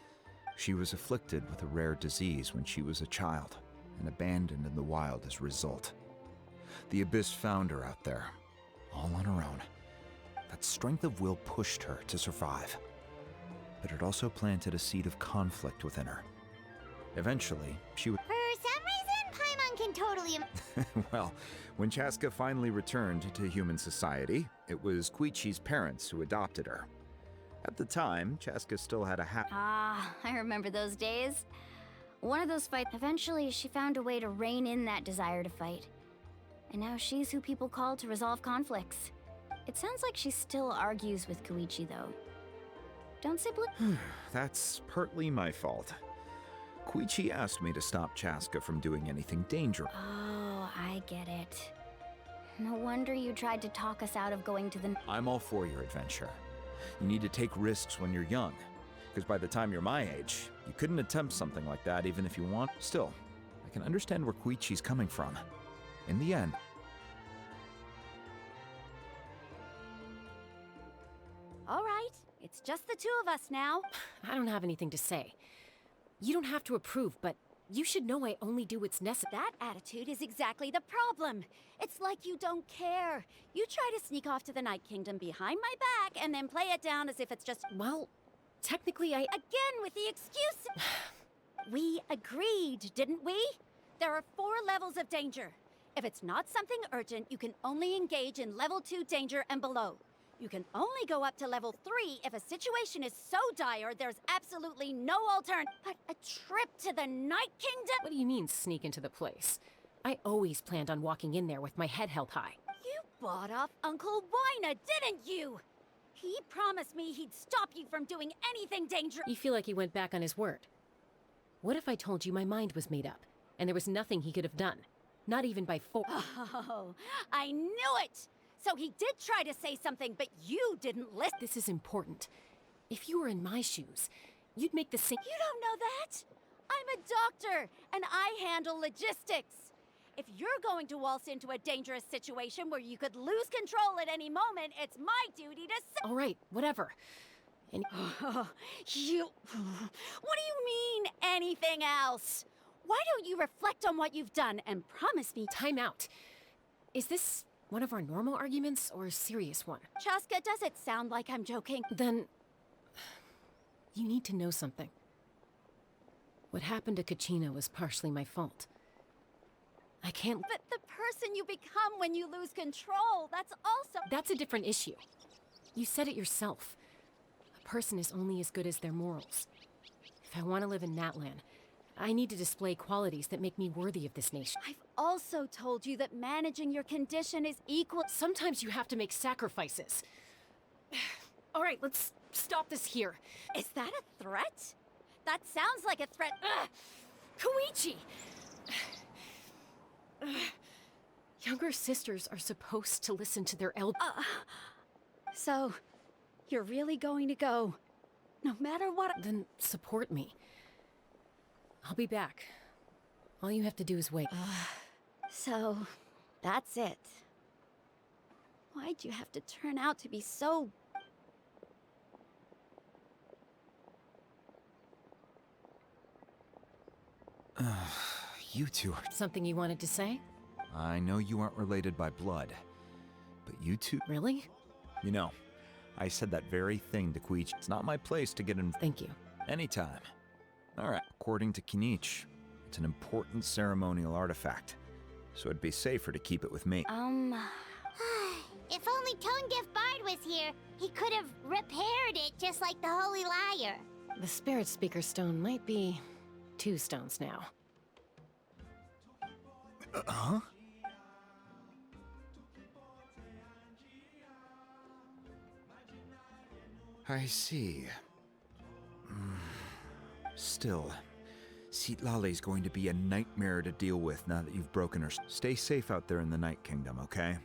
[SPEAKER 12] She was afflicted with a rare disease when she was a child, and abandoned in the wild as a result. The Abyss found her out there, all on her own. That strength of will pushed her to survive, but it also planted a seed of conflict within her. Eventually, she would.
[SPEAKER 1] For some reason, Paimon can totally.
[SPEAKER 12] Well, when Chaska finally returned to human society, it was Koichi's parents who adopted her. At the time, Chaska still had a
[SPEAKER 2] Ah, I remember those days. One of those fights, eventually she found a way to rein in that desire to fight. And now she's who people call to resolve conflicts. It sounds like she still argues with Koichi, though. Don't siblings?
[SPEAKER 12] That's partly my fault. Koichi asked me to stop Chaska from doing anything dangerous.
[SPEAKER 2] Oh, I get it. No wonder you tried to talk us out of going to the...
[SPEAKER 12] I'm all for your adventure. You need to take risks when you're young, because by the time you're my age, you couldn't attempt something like that even if you want. Still, I can understand where Koichi's coming from. In the end...
[SPEAKER 17] All right, it's just the two of us now.
[SPEAKER 10] I don't have anything to say. You don't have to approve, but you should know I only do what's necessary.
[SPEAKER 17] That attitude is exactly the problem. It's like you don't care. You try to sneak off to the Night Kingdom behind my back and then play it down as if it's just...
[SPEAKER 10] Well, technically I...
[SPEAKER 17] Again with the excuse. We agreed, didn't we? There are 4 levels of danger. If it's not something urgent, you can only engage in level 2 danger and below. You can only go up to level 3 if a situation is so dire there's absolutely no alternative. But a trip to the Night Kingdom?
[SPEAKER 10] What do you mean, sneak into the place? I always planned on walking in there with my head held high.
[SPEAKER 17] You bought off Uncle Wina, didn't you? He promised me he'd stop you from doing anything dangerous.
[SPEAKER 10] You feel like he went back on his word. What if I told you my mind was made up, and there was nothing he could have done? Not even by force.
[SPEAKER 17] Oh, I knew it! So he did try to say something, but you didn't listen.
[SPEAKER 10] This is important. If you were in my shoes, you'd make the same...
[SPEAKER 17] You don't know that! I'm a doctor, and I handle logistics. If you're going to waltz into a dangerous situation where you could lose control at any moment, it's my duty to...
[SPEAKER 10] All right, whatever.
[SPEAKER 17] You... What do you mean, anything else? Why don't you reflect on what you've done and promise me...
[SPEAKER 10] Time out. Is this one of our normal arguments or a serious one?
[SPEAKER 17] Chaska, does it sound like I'm joking?
[SPEAKER 10] Then... you need to know something. What happened to Kachina was partially my fault. I can't...
[SPEAKER 17] But the person you become when you lose control, that's also...
[SPEAKER 10] That's a different issue. You said it yourself. A person is only as good as their morals. If I want to live in Natlan, I need to display qualities that make me worthy of this nation.
[SPEAKER 17] I've also told you that managing your condition is equal...
[SPEAKER 10] Sometimes you have to make sacrifices. All right, let's stop this here.
[SPEAKER 17] Is that a threat? That sounds like a threat.
[SPEAKER 10] Koichi! Younger sisters are supposed to listen to their elders.
[SPEAKER 17] So, you're really going to go, no matter what...
[SPEAKER 10] Then support me. I'll be back. All you have to do is wait.
[SPEAKER 17] So, that's it. Why'd you have to turn out to be so...
[SPEAKER 12] You two...
[SPEAKER 10] Something you wanted to say?
[SPEAKER 12] I know you aren't related by blood, but you two...
[SPEAKER 10] Really?
[SPEAKER 12] You know, I said that very thing to Koichi. It's not my place to get in...
[SPEAKER 10] Thank you.
[SPEAKER 12] Anytime. Alright, according to Kinich, it's an important ceremonial artifact, so it'd be safer to keep it with me.
[SPEAKER 1] If only Tonegif Bard was here, he could have repaired it just like the Holy Liar.
[SPEAKER 10] The Spirit Speaker Stone might be 2 stones now.
[SPEAKER 12] Huh? I see. Still, Citlali's going to be a nightmare to deal with now that you've broken her. Stay safe out there in the Night Kingdom, okay?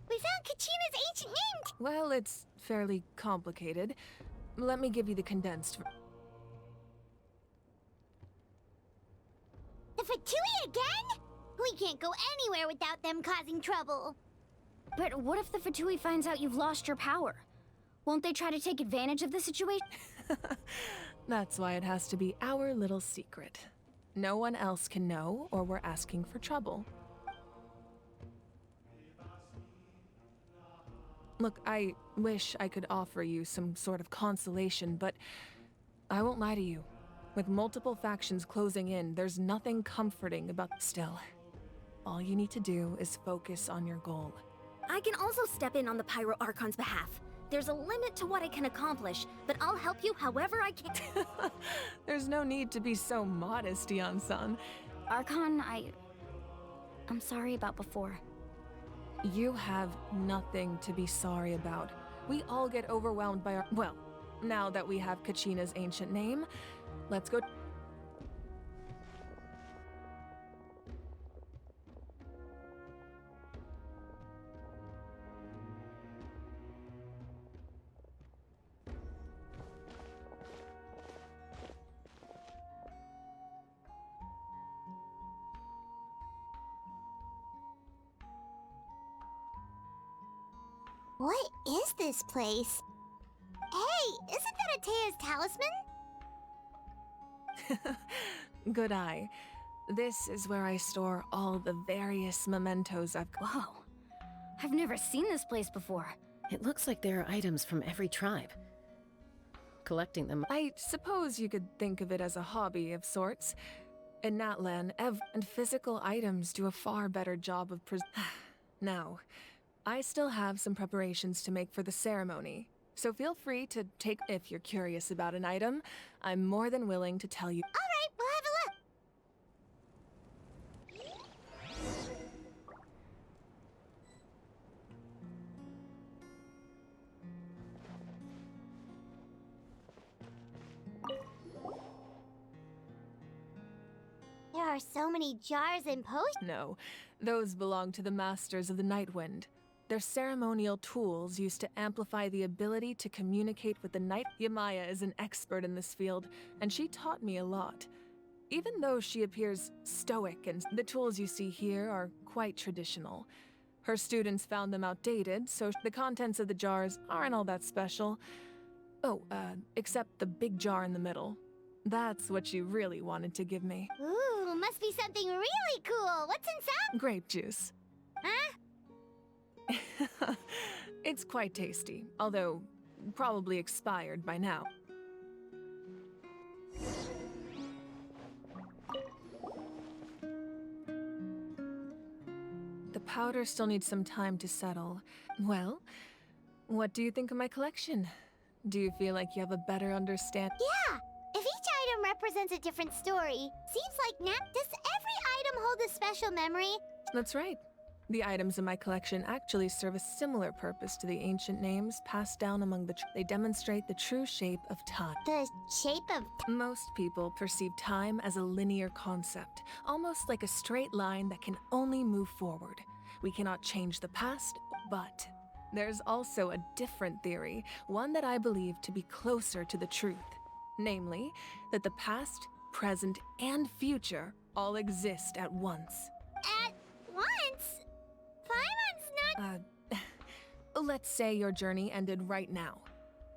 [SPEAKER 1] We found Kachina's ancient name!
[SPEAKER 6] Well, it's fairly complicated. Let me give you the condensed.
[SPEAKER 1] The Fatui again? We can't go anywhere without them causing trouble.
[SPEAKER 2] But what if the Fatui finds out you've lost your power? Won't they try to take advantage of the situation?
[SPEAKER 6] That's why it has to be our little secret. No one else can know, or we're asking for trouble. Look, I wish I could offer you some sort of consolation, but I won't lie to you. With multiple factions closing in, there's nothing comforting about still. All you need to do is focus on your goal.
[SPEAKER 17] I can also step in on the Pyro Archon's behalf. There's a limit to what I can accomplish, but I'll help you however I can.
[SPEAKER 6] There's no need to be so modest, Yan-san.
[SPEAKER 2] Archon, I'm sorry about before.
[SPEAKER 6] You have nothing to be sorry about. We all get overwhelmed by our... Well, now that we have Kachina's ancient name, let's go...
[SPEAKER 1] What is this place? Hey, isn't that Atea's talisman?
[SPEAKER 6] Good eye. This is where I store all the various mementos I've...
[SPEAKER 2] Whoa. I've never seen this place before.
[SPEAKER 10] It looks like there are items from every tribe. Collecting them...
[SPEAKER 6] I suppose you could think of it as a hobby of sorts. In Natlan, and physical items do a far better job of Now, I still have some preparations to make for the ceremony, so feel free to take... If you're curious about an item, I'm more than willing to tell you.
[SPEAKER 1] Alright, we'll have a look. There are so many jars and potions.
[SPEAKER 6] No, those belong to the Masters of the Nightwind. They're ceremonial tools used to amplify the ability to communicate with the night. Yamaya is an expert in this field, and she taught me a lot. Even though she appears stoic, and the tools you see here are quite traditional. Her students found them outdated, so the contents of the jars aren't all that special. Oh, except the big jar in the middle. That's what she really wanted to give me.
[SPEAKER 1] Ooh, must be something really cool. What's inside?
[SPEAKER 6] Grape juice.
[SPEAKER 1] Huh?
[SPEAKER 6] It's quite tasty, although probably expired by now. The powder still needs some time to settle. Well, what do you think of my collection? Do you feel like you have a better understanding?
[SPEAKER 1] Yeah! If each item represents a different story, seems like does every item hold a special memory?
[SPEAKER 6] That's right. The items in my collection actually serve a similar purpose to the ancient names passed down among they demonstrate the true shape of time.
[SPEAKER 1] The shape of...
[SPEAKER 6] Most people perceive time as a linear concept, almost like a straight line that can only move forward. We cannot change the past, but there's also a different theory, one that I believe to be closer to the truth. Namely, that the past, present, and future all exist at once.
[SPEAKER 1] At once? Paimon's not...
[SPEAKER 6] Let's say your journey ended right now.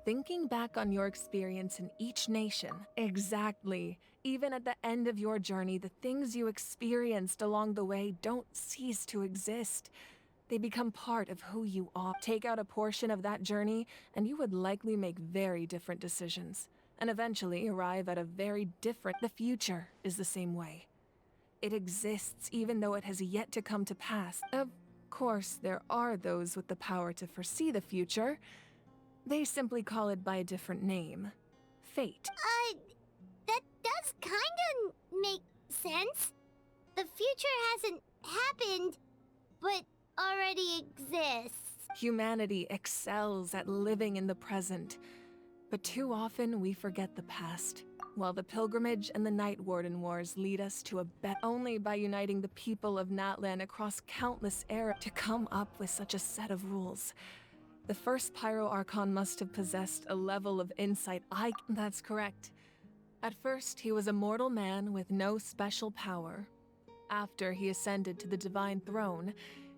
[SPEAKER 6] Thinking back on your experience in each nation, exactly. Even at the end of your journey, the things you experienced along the way don't cease to exist. They become part of who you are. Take out a portion of that journey, and you would likely make very different decisions, and eventually arrive at a very different... The future is the same way. It exists even though it has yet to come to pass. Of course, there are those with the power to foresee the future. They simply call it by a different name. Fate.
[SPEAKER 1] That does kinda make sense. The future hasn't happened, but already exists.
[SPEAKER 6] Humanity excels at living in the present, but too often we forget the past. While the pilgrimage and the Night Warden Wars lead us to a bet only by uniting the people of Natlan across countless eras to come up with such a set of rules. The first Pyro Archon must have possessed a level of insight That's correct. At first, he was a mortal man with no special power. After he ascended to the Divine Throne,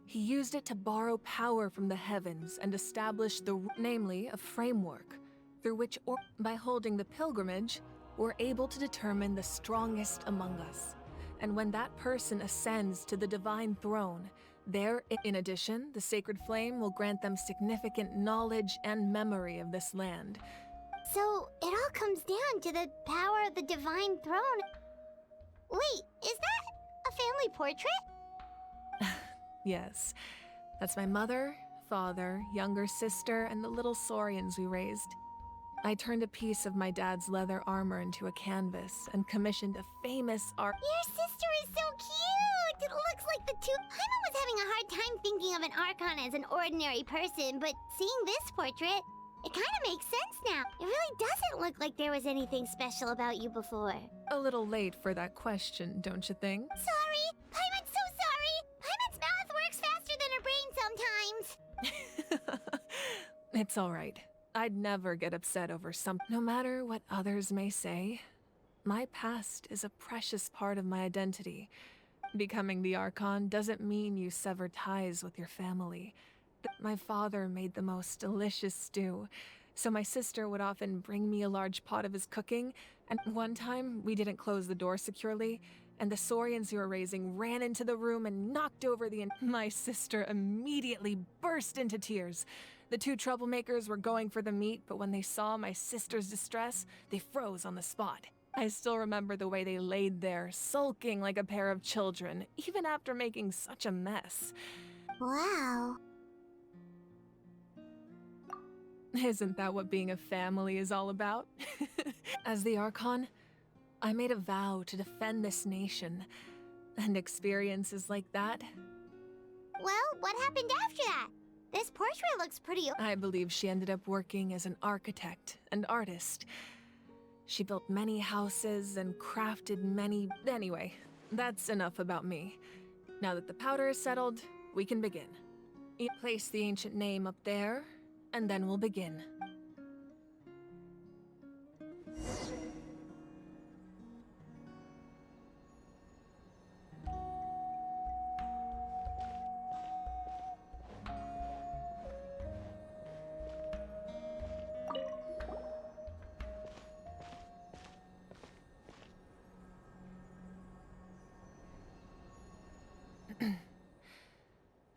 [SPEAKER 6] he used it to borrow power from the heavens and establish namely, a framework, through which, by holding the pilgrimage, we're able to determine the strongest among us. And when that person ascends to the Divine Throne, in addition, the Sacred Flame will grant them significant knowledge and memory of this land.
[SPEAKER 1] So, it all comes down to the power of the Divine Throne. Wait, is that a family portrait?
[SPEAKER 6] Yes. That's my mother, father, younger sister, and the little Saurians we raised. I turned a piece of my dad's leather armor into a canvas and commissioned a famous art.
[SPEAKER 1] Your sister is so cute! It looks like the two. Paimon was having a hard time thinking of an Archon as an ordinary person, but seeing this portrait, it kind of makes sense now. It really doesn't look like there was anything special about you before.
[SPEAKER 6] A little late for that question, don't you think?
[SPEAKER 1] Sorry! Paimon's so sorry! Paimon's mouth works faster than her brain sometimes!
[SPEAKER 6] It's all right. I'd never get upset over something. No matter what others may say, my past is a precious part of my identity. Becoming the Archon doesn't mean you sever ties with your family. My father made the most delicious stew, so my sister would often bring me a large pot of his cooking, and one time we didn't close the door securely, and the Saurians you were raising ran into the room and knocked over My sister immediately burst into tears. The two troublemakers were going for the meat, but when they saw my sister's distress, they froze on the spot. I still remember the way they laid there, sulking like a pair of children, even after making such a mess.
[SPEAKER 1] Wow.
[SPEAKER 6] Isn't that what being a family is all about? As the Archon, I made a vow to defend this nation, and experiences like that.
[SPEAKER 1] Well, what happened after that? This portrait looks pretty.
[SPEAKER 6] I believe she ended up working as an architect and artist. She built many houses and crafted many. Anyway, that's enough about me. Now that the powder is settled, we can begin. Place the ancient name up there, and then we'll begin.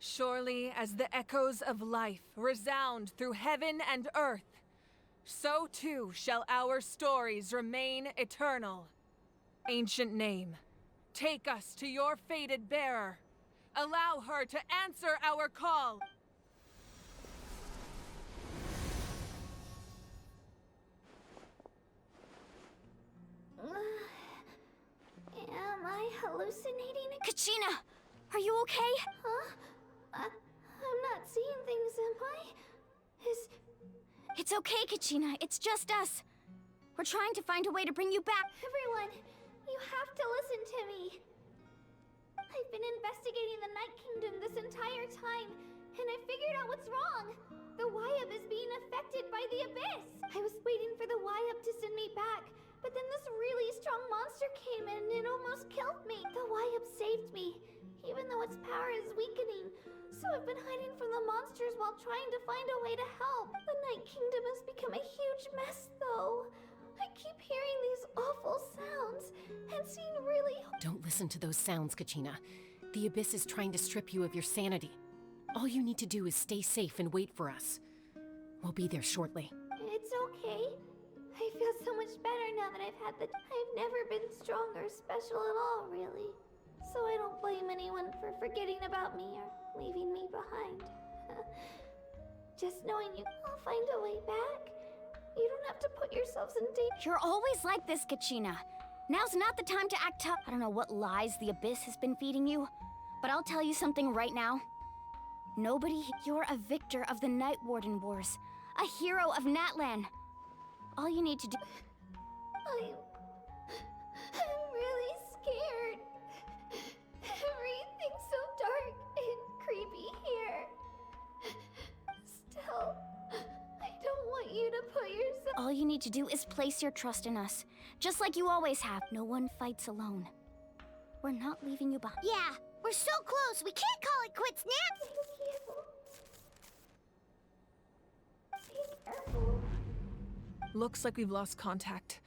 [SPEAKER 6] Surely as the echoes of life resound through heaven and earth, so too shall our stories remain eternal. Ancient name, take us to your fated bearer. Allow her to answer our call.
[SPEAKER 1] Am I hallucinating?
[SPEAKER 2] Kachina! Are you okay?
[SPEAKER 1] Huh? I'm not seeing things, am I?
[SPEAKER 2] It's okay, Kachina. It's just us. We're trying to find a way to bring you back.
[SPEAKER 1] Everyone, you have to listen to me. I've been investigating the Night Kingdom this entire time, and I figured out what's wrong. The Wyab is being affected by the Abyss. I was waiting for the Wyab to send me back, but then this really strong monster came in and it almost killed me. The Wyab saved me, even though its power is weakening. So I've been hiding from the monsters while trying to find a way to help. The Night Kingdom has become a huge mess, though. I keep hearing these awful sounds and seeing really...
[SPEAKER 10] Don't listen to those sounds, Kachina. The Abyss is trying to strip you of your sanity. All you need to do is stay safe and wait for us. We'll be there shortly.
[SPEAKER 1] It's okay. I feel so much better now that I've had the... I've never been strong or special at all, really. So I don't blame anyone for forgetting about me or leaving me behind. Just knowing I'll find a way back. You don't have to put yourselves in danger.
[SPEAKER 2] You're always like this, Kachina. Now's not the time to act tough. I don't know what lies the Abyss has been feeding you, but I'll tell you something right now. You're a victor of the Night Warden Wars, a hero of Natlan. All you need to do...
[SPEAKER 1] I'm really scared. Everything's so dark and creepy here. Still, I don't want you to put yourself.
[SPEAKER 2] All you need to do is place your trust in us, just like you always have. No one fights alone. We're not leaving you behind.
[SPEAKER 1] Yeah, we're so close. We can't call it quits now. Be careful.
[SPEAKER 6] Looks like we've lost contact.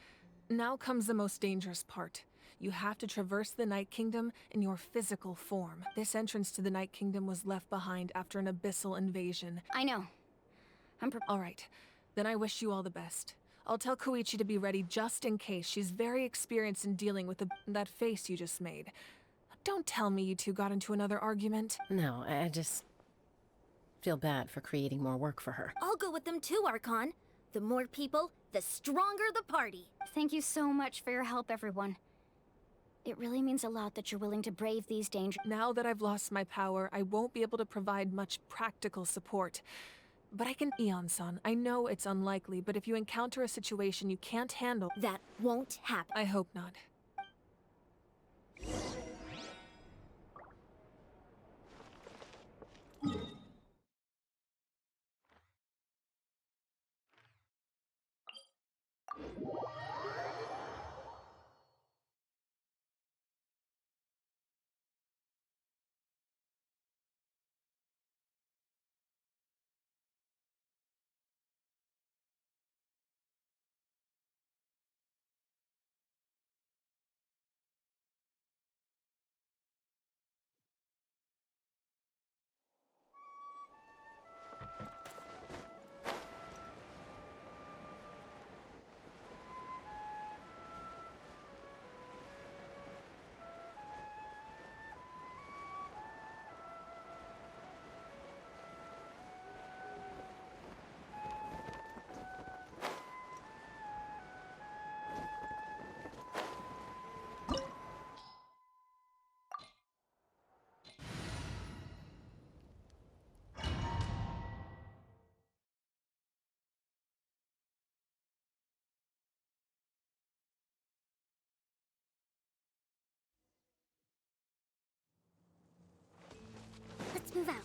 [SPEAKER 6] Now comes the most dangerous part. You have to traverse the Night Kingdom in your physical form. This entrance to the Night Kingdom was left behind after an abyssal invasion.
[SPEAKER 2] I know.
[SPEAKER 6] All right. Then I wish you all the best. I'll tell Koichi to be ready just in case. She's very experienced in dealing with that face you just made. Don't tell me you two got into another argument.
[SPEAKER 10] No, I just feel bad for creating more work for her.
[SPEAKER 17] I'll go with them too, Archon. The more people, the stronger the party.
[SPEAKER 2] Thank you so much for your help, everyone. It really means a lot that you're willing to brave these dangers.
[SPEAKER 6] Now that I've lost my power, I won't be able to provide much practical support. But I can... Eon-san, I know it's unlikely, but if you encounter a situation you can't handle...
[SPEAKER 17] That won't happen.
[SPEAKER 6] I hope not.
[SPEAKER 1] Let's move out.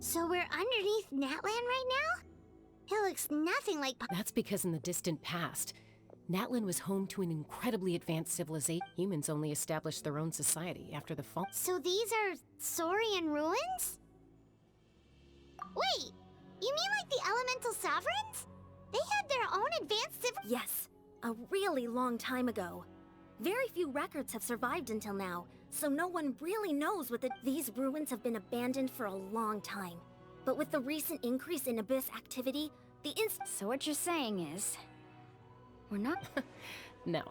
[SPEAKER 1] So we're underneath Natlan right now? It looks nothing like...
[SPEAKER 10] That's because in the distant past, Natlan was home to an incredibly advanced civilization. Humans only established their own society after the fall.
[SPEAKER 1] So these are Saurian ruins? Wait, you mean like the elemental sovereigns? They had their own advanced
[SPEAKER 17] Yes, a really long time ago. Very few records have survived until now, so no one really knows what these ruins have been abandoned for a long time. But with the recent increase in Abyss activity,
[SPEAKER 2] So what you're saying is... we're not...
[SPEAKER 10] No.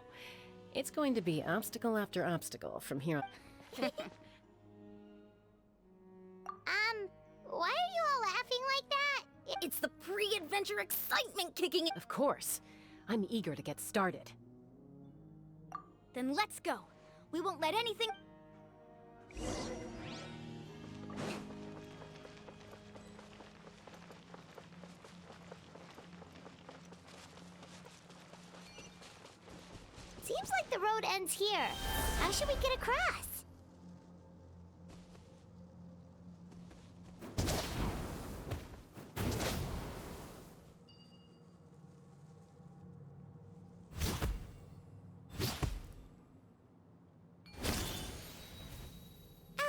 [SPEAKER 10] It's going to be obstacle after obstacle from here on.
[SPEAKER 1] Why are you all laughing like that?
[SPEAKER 17] It's the pre-adventure excitement kicking in.
[SPEAKER 10] Of course. I'm eager to get started.
[SPEAKER 17] Then let's go. We won't let anything...
[SPEAKER 1] Seems like the road ends here. How should we get across?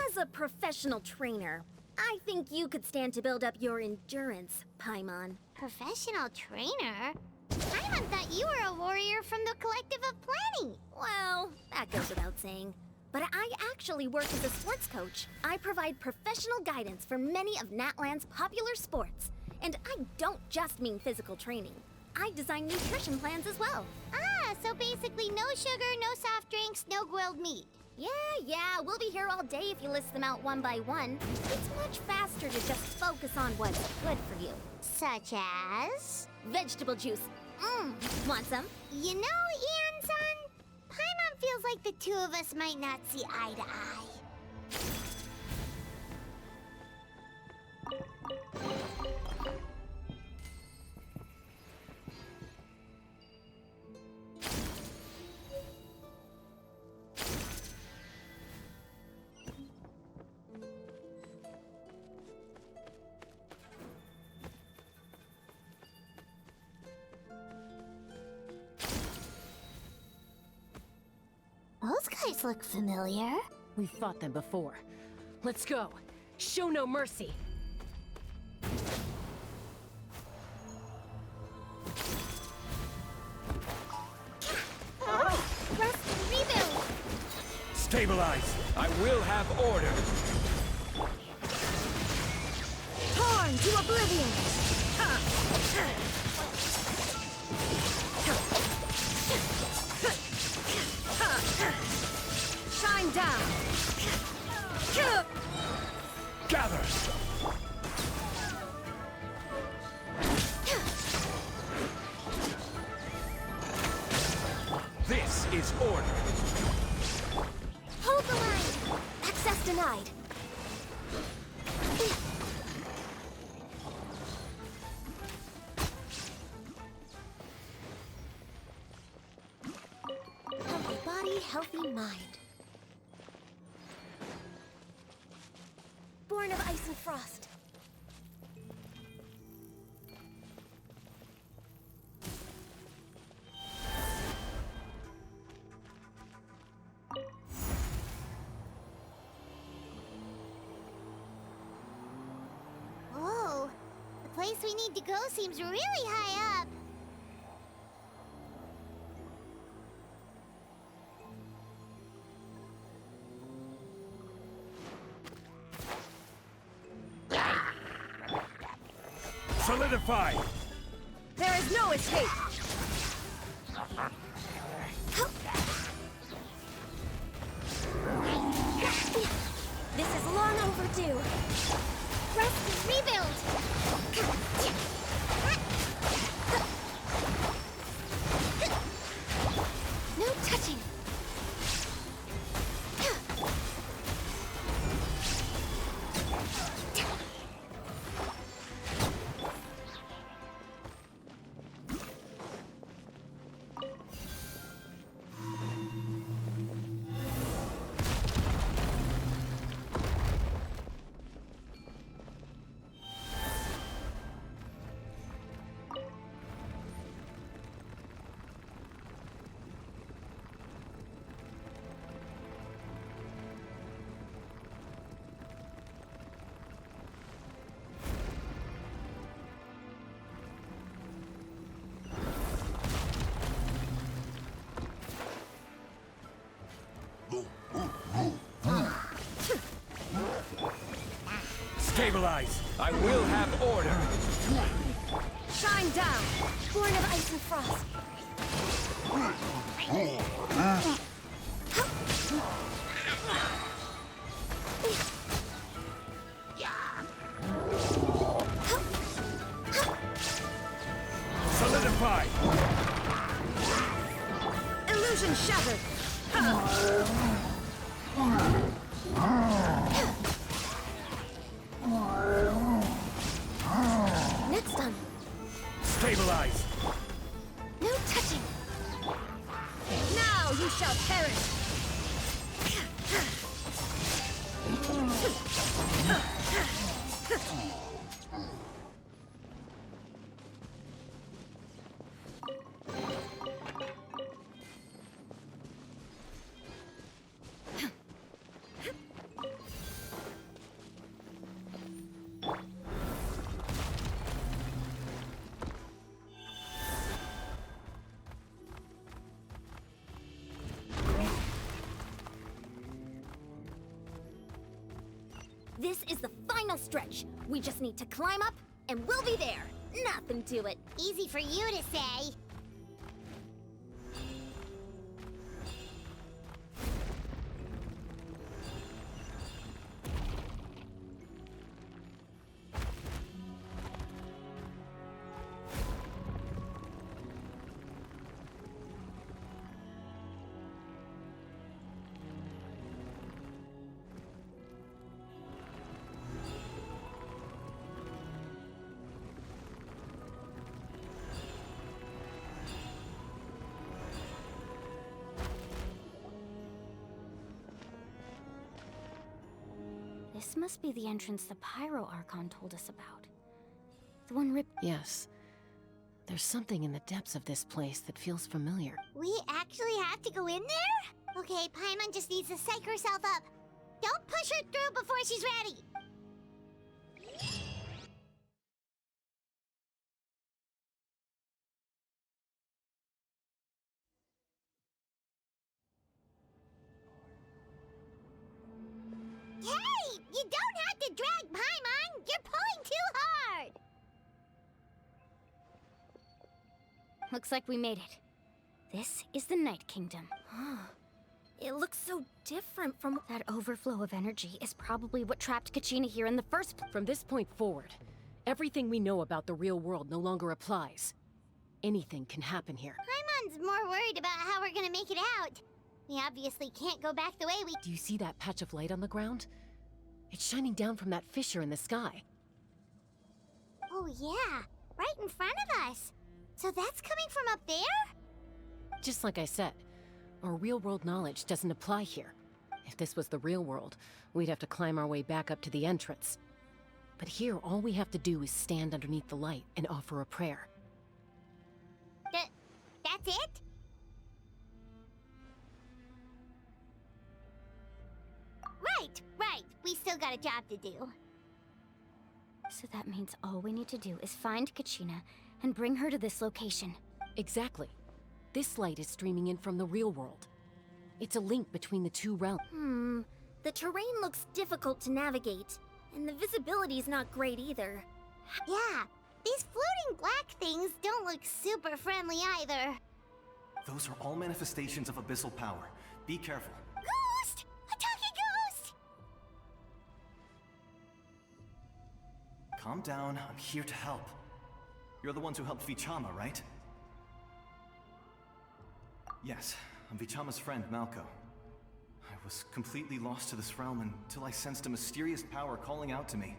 [SPEAKER 17] As a professional trainer, I think you could stand to build up your endurance, Paimon.
[SPEAKER 1] Professional trainer? Paimon thought you were a warrior from the Collective of Planning.
[SPEAKER 17] Well, that goes without saying. But I actually work as a sports coach. I provide professional guidance for many of Natlan's popular sports. And I don't just mean physical training. I design nutrition plans as well.
[SPEAKER 1] Ah, so basically no sugar, no soft drinks, no grilled meat.
[SPEAKER 17] Yeah, we'll be here all day if you list them out one by one. It's much faster to just focus on what's good for you.
[SPEAKER 1] Such as?
[SPEAKER 17] Vegetable juice. Want some?
[SPEAKER 1] You know, Ian-san, Paimon feels like the two of us might not see eye to eye. Those guys look familiar.
[SPEAKER 10] We've fought them before. Let's go. Show no mercy.
[SPEAKER 1] Rest and rebuild.
[SPEAKER 5] Stabilize! I will have order!
[SPEAKER 17] Torn to oblivion! Shine down!
[SPEAKER 5] Gather! This is order!
[SPEAKER 17] Hold the line! Access denied. Healthy body, healthy mind. Born of ice and frost.
[SPEAKER 1] Whoa, the place we need to go seems really high up.
[SPEAKER 5] Solidify!
[SPEAKER 17] There is no escape! This is long overdue.
[SPEAKER 1] Rest and rebuild.
[SPEAKER 17] No touching.
[SPEAKER 5] Stabilize! I will have order!
[SPEAKER 17] Shine down! Born of ice and frost.
[SPEAKER 5] Solidify!
[SPEAKER 17] Illusion shattered! Next time.
[SPEAKER 5] Stabilize!
[SPEAKER 17] No touching. Now you shall perish. This is the final stretch. We just need to climb up, and we'll be there. Nothing to it.
[SPEAKER 1] Easy for you to say.
[SPEAKER 2] This must be the entrance the Pyro Archon told us about. The one ripped.
[SPEAKER 10] Yes. There's something in the depths of this place that feels familiar.
[SPEAKER 1] We actually have to go in there? Okay, Paimon just needs to psych herself up. Don't push her through before she's ready. Hey! You don't have to drag Paimon! You're pulling too hard!
[SPEAKER 2] Looks like we made it. This is the Night Kingdom.
[SPEAKER 17] It looks so different from...
[SPEAKER 2] That overflow of energy is probably what trapped Kachina here in the first place.
[SPEAKER 10] From this point forward, everything we know about the real world no longer applies. Anything can happen here.
[SPEAKER 1] Paimon's more worried about how we're gonna make it out. We obviously can't go back the way we...
[SPEAKER 10] Do you see that patch of light on the ground? It's shining down from that fissure in the sky.
[SPEAKER 1] Oh yeah, right in front of us. So that's coming from up there?
[SPEAKER 10] Just like I said, our real-world knowledge doesn't apply here. If this was the real world, we'd have to climb our way back up to the entrance. But here, all we have to do is stand underneath the light and offer a prayer.
[SPEAKER 1] That's it? Right. We still got a job to do.
[SPEAKER 2] So that means all we need to do is find Kachina and bring her to this location.
[SPEAKER 10] Exactly. This light is streaming in from the real world. It's a link between the two realms.
[SPEAKER 17] The terrain looks difficult to navigate, and the visibility's not great either.
[SPEAKER 1] Yeah, these floating black things don't look super friendly either.
[SPEAKER 16] Those are all manifestations of abyssal power. Be careful.
[SPEAKER 1] Ghost! A talking ghost!
[SPEAKER 16] Calm down, I'm here to help. You're the ones who helped Vichama, right? Yes, I'm Vichama's friend, Malko. I was completely lost to this realm until I sensed a mysterious power calling out to me.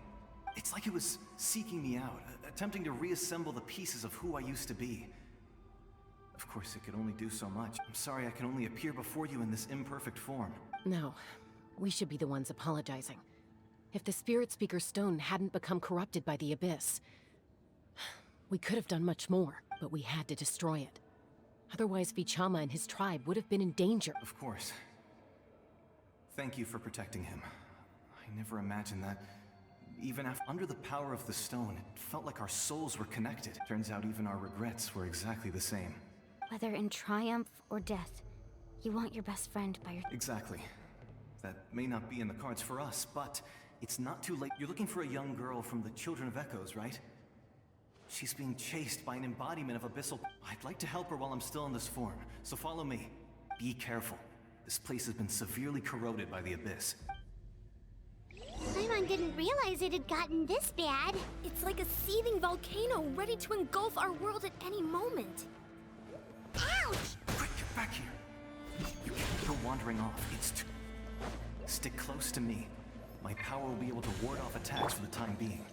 [SPEAKER 16] It's like it was seeking me out, attempting to reassemble the pieces of who I used to be. Of course, it could only do so much. I'm sorry I can only appear before you in this imperfect form.
[SPEAKER 10] No, we should be the ones apologizing. If the Spirit Speaker's stone hadn't become corrupted by the Abyss, we could have done much more, but we had to destroy it. Otherwise, Vichama and his tribe would have been in danger.
[SPEAKER 16] Of course. Thank you for protecting him. I never imagined that. Even after under the power of the stone, it felt like our souls were connected. Turns out even our regrets were exactly the same.
[SPEAKER 2] Whether in triumph or death, you want your best friend by your...
[SPEAKER 16] Exactly. That may not be in the cards for us, but it's not too late. You're looking for a young girl from the Children of Echoes, right? She's being chased by an embodiment of abyssal... I'd like to help her while I'm still in this form, so follow me. Be careful. This place has been severely corroded by the Abyss.
[SPEAKER 1] Paimon didn't realize it had gotten this bad.
[SPEAKER 17] It's like a seething volcano ready to engulf our world at any moment.
[SPEAKER 1] Ouch!
[SPEAKER 16] Quick, get back here. You can't go wandering off. It's too... Stick close to me. My power will be able to ward off attacks for the time being.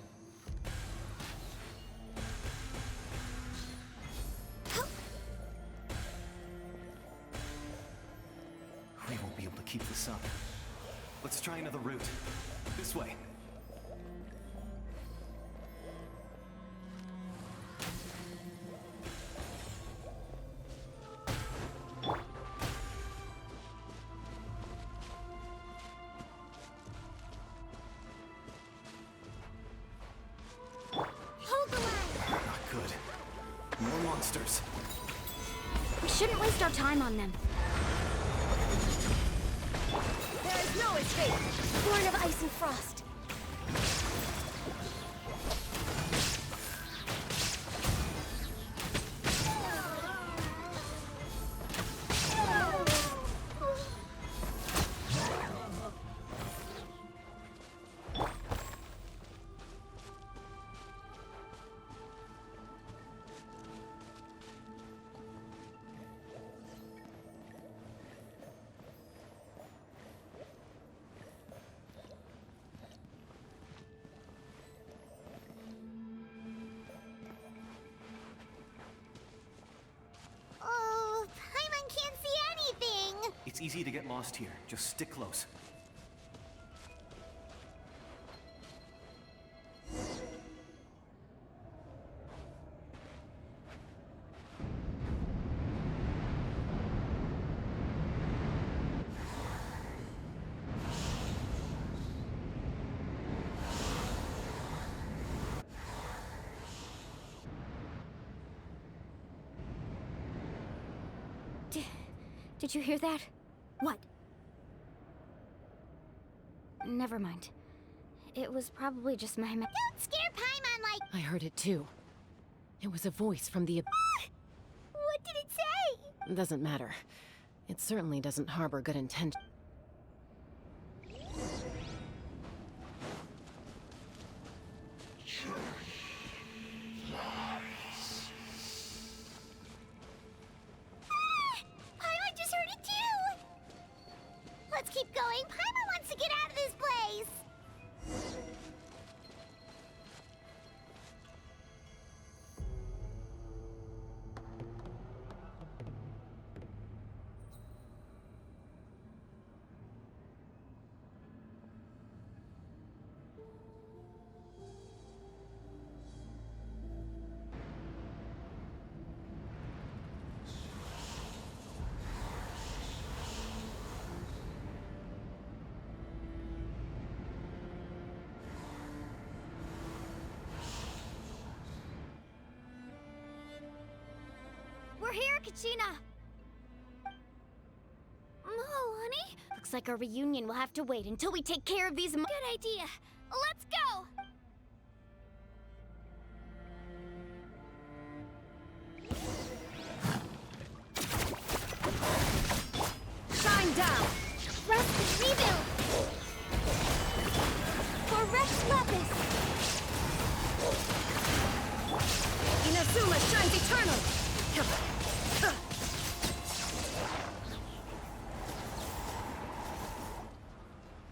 [SPEAKER 16] We won't be able to keep this up. Let's try another route. This way.
[SPEAKER 1] Hold the line!
[SPEAKER 16] Not good. More monsters.
[SPEAKER 2] We shouldn't waste our time on them.
[SPEAKER 17] There is no escape! Born of ice and frost.
[SPEAKER 1] Oh, Paimon can't see anything!
[SPEAKER 16] It's easy to get lost here. Just stick close.
[SPEAKER 2] Did you hear that?
[SPEAKER 17] What?
[SPEAKER 2] Never mind. It was probably just my
[SPEAKER 1] Don't scare Paimon like...
[SPEAKER 10] I heard it too. It was a voice from the...
[SPEAKER 1] What did it say?
[SPEAKER 10] Doesn't matter. It certainly doesn't harbor good intentions.
[SPEAKER 1] Paimon just heard it too! Let's keep going. Paimon wants to get out of this place!
[SPEAKER 17] We're here, Kachina!
[SPEAKER 2] Oh, honey? Looks like our reunion will have to wait until we take care of these
[SPEAKER 17] Good idea. Let's go!
[SPEAKER 2] Shine down!
[SPEAKER 17] Rest and rebuild! For Rex Lapis!
[SPEAKER 2] Inazuma shines eternal!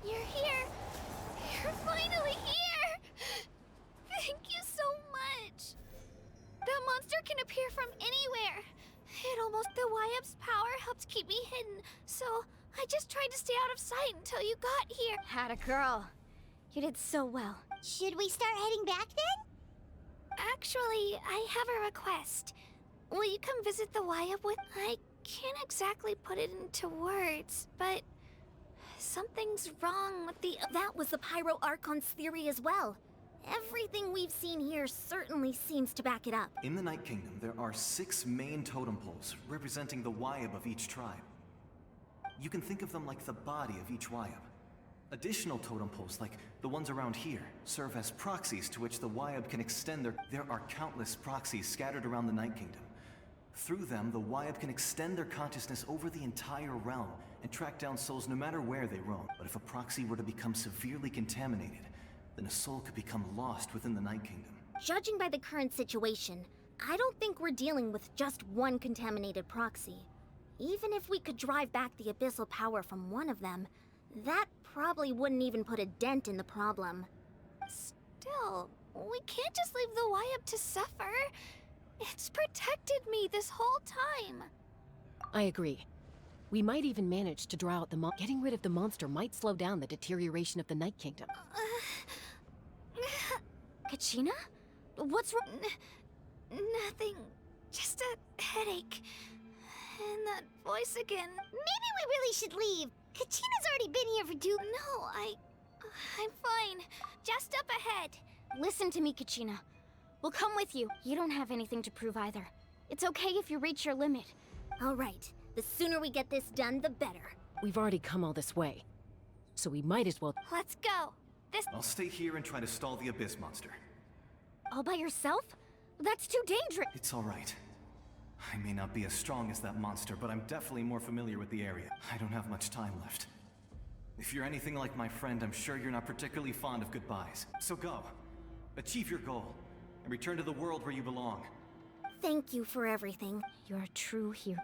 [SPEAKER 17] You're here! You're finally here! Thank you so much! That monster can appear from anywhere! The Wyap's power helped keep me hidden, so I just tried to stay out of sight until you got here.
[SPEAKER 2] Had a girl. You did so well.
[SPEAKER 1] Should we start heading back then?
[SPEAKER 17] Actually, I have a request. Will you come visit the Wyap with... I can't exactly put it into words, but... something's wrong with the...
[SPEAKER 1] That was the Pyro Archon's theory as well. Everything we've seen here certainly seems to back it up.
[SPEAKER 16] In the Night Kingdom, there are 6 main totem poles representing the Wyab of each tribe. You can think of them like the body of each Wyab. Additional totem poles, like the ones around here, serve as proxies to which the Wyab can extend their... There are countless proxies scattered around the Night Kingdom. Through them, the Wyab can extend their consciousness over the entire realm and track down souls no matter where they roam. But if a proxy were to become severely contaminated, then a soul could become lost within the Night Kingdom.
[SPEAKER 1] Judging by the current situation, I don't think we're dealing with just one contaminated proxy. Even if we could drive back the abyssal power from one of them, that probably wouldn't even put a dent in the problem.
[SPEAKER 17] Still, we can't just leave the Wyap to suffer. It's protected me this whole time.
[SPEAKER 10] I agree. We might even manage to draw out the Getting rid of the monster might slow down the deterioration of the Night Kingdom.
[SPEAKER 2] Kachina? What's wrong?
[SPEAKER 17] Nothing. Just a headache. And that voice again.
[SPEAKER 1] Maybe we really should leave. Kachina's already been here for
[SPEAKER 17] No, I'm fine. Just up ahead.
[SPEAKER 2] Listen to me, Kachina. We'll come with you. You don't have anything to prove either. It's okay if you reach your limit.
[SPEAKER 1] All right. The sooner we get this done, the better.
[SPEAKER 10] We've already come all this way, so we might as well...
[SPEAKER 17] Let's go.
[SPEAKER 16] I'll stay here and try to stall the Abyss monster.
[SPEAKER 2] All by yourself? That's too dangerous.
[SPEAKER 16] It's all right. I may not be as strong as that monster, but I'm definitely more familiar with the area. I don't have much time left. If you're anything like my friend, I'm sure you're not particularly fond of goodbyes. So go. Achieve your goal, and return to the world where you belong.
[SPEAKER 1] Thank you for everything.
[SPEAKER 2] You're a true hero.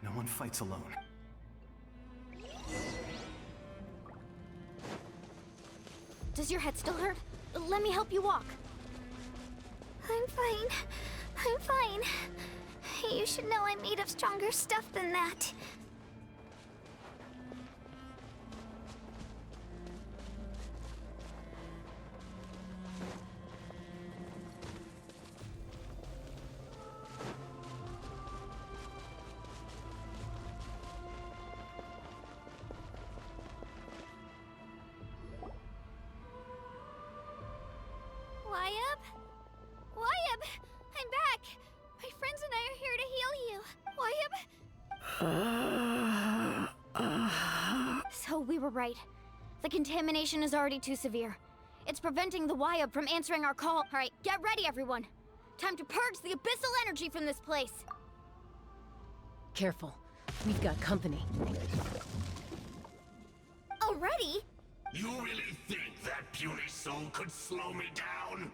[SPEAKER 16] No one fights alone.
[SPEAKER 2] Does your head still hurt? Let me help you walk.
[SPEAKER 17] I'm fine. I'm fine. You should know I'm made of stronger stuff than that. Wyab? Wyab! I'm back! My friends and I are here to heal you. Wyab,
[SPEAKER 2] So we were right. The contamination is already too severe. It's preventing the Wyab from answering our call. All right, get ready, everyone. Time to purge the abyssal energy from this place.
[SPEAKER 10] Careful. We've got company.
[SPEAKER 1] Already?
[SPEAKER 18] You really think that puny soul could slow me down?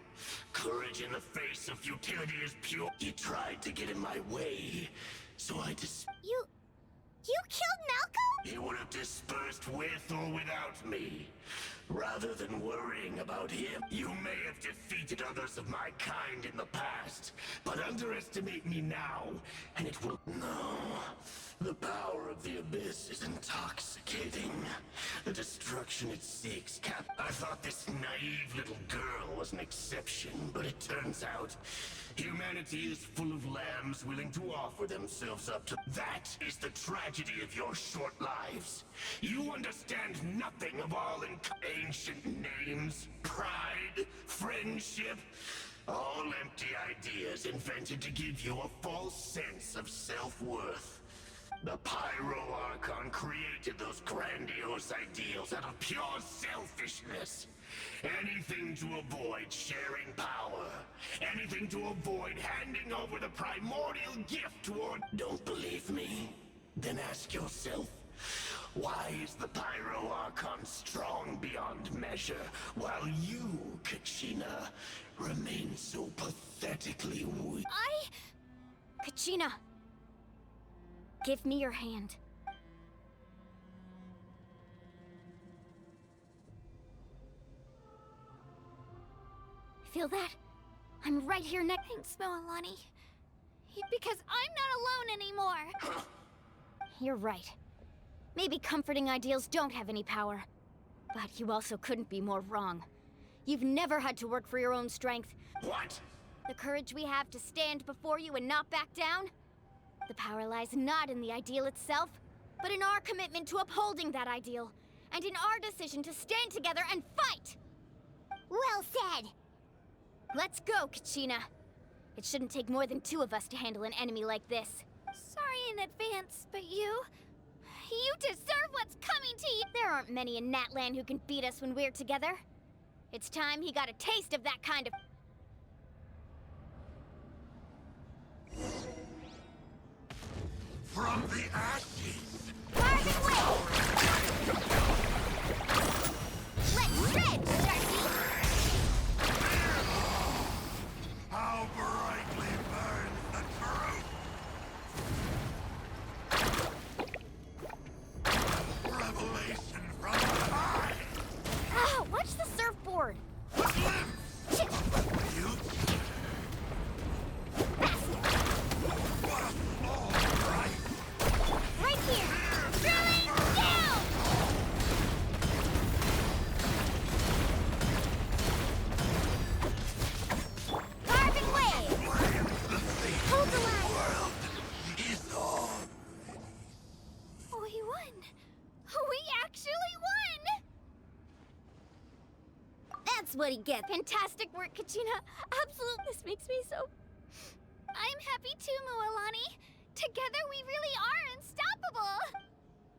[SPEAKER 18] Courage in the face of futility is pure. He tried to get in my way, so I
[SPEAKER 1] You killed Malcolm?
[SPEAKER 18] He would have dispersed with or without me. Rather than worrying about him, you may have defeated others of my kind in the past, but underestimate me now, and it will... No. The power of the Abyss is intoxicating. The destruction it seeks, I thought this naive little girl was an exception, but it turns out humanity is full of lambs willing to offer themselves up to... That is the tragedy of your short lives. You understand nothing of all ancient names, pride, friendship, all empty ideas invented to give you a false sense of self-worth. The Pyro Archon created those grandiose ideals out of pure selfishness. Anything to avoid sharing power. Anything to avoid handing over the primordial gift toward... Don't believe me? Then ask yourself, why is the Pyro Archon strong beyond measure, while you, Kachina, remain so pathetically weak?
[SPEAKER 2] Kachina, give me your hand. Feel that? I'm right here next.
[SPEAKER 1] Thanks, Moalani. Because I'm not alone anymore.
[SPEAKER 2] You're right. Maybe comforting ideals don't have any power. But you also couldn't be more wrong. You've never had to work for your own strength.
[SPEAKER 18] What?
[SPEAKER 2] The courage we have to stand before you and not back down? The power lies not in the ideal itself, but in our commitment to upholding that ideal, and in our decision to stand together and fight!
[SPEAKER 1] Well said!
[SPEAKER 2] Let's go, Kachina. It shouldn't take more than two of us to handle an enemy like this.
[SPEAKER 1] Sorry in advance, but you deserve what's coming to you!
[SPEAKER 2] There aren't many in Natlan who can beat us when we're together. It's time he got a taste of that kind of...
[SPEAKER 18] From the ashes!
[SPEAKER 1] Carving way! Let's shred, Darcy!
[SPEAKER 18] How brightly burns the truth! Revelation from high!
[SPEAKER 2] Ah, watch the surfboard!
[SPEAKER 18] You... What a small price!
[SPEAKER 1] Right here! Drilling down! Carving way! Hold the line!
[SPEAKER 18] World is on.
[SPEAKER 1] We won! We actually won! That's what he gets.
[SPEAKER 2] Fantastic work, Kachina.
[SPEAKER 1] Absolutely. This makes me so... I'm happy too, Moalani. Together we really are unstoppable!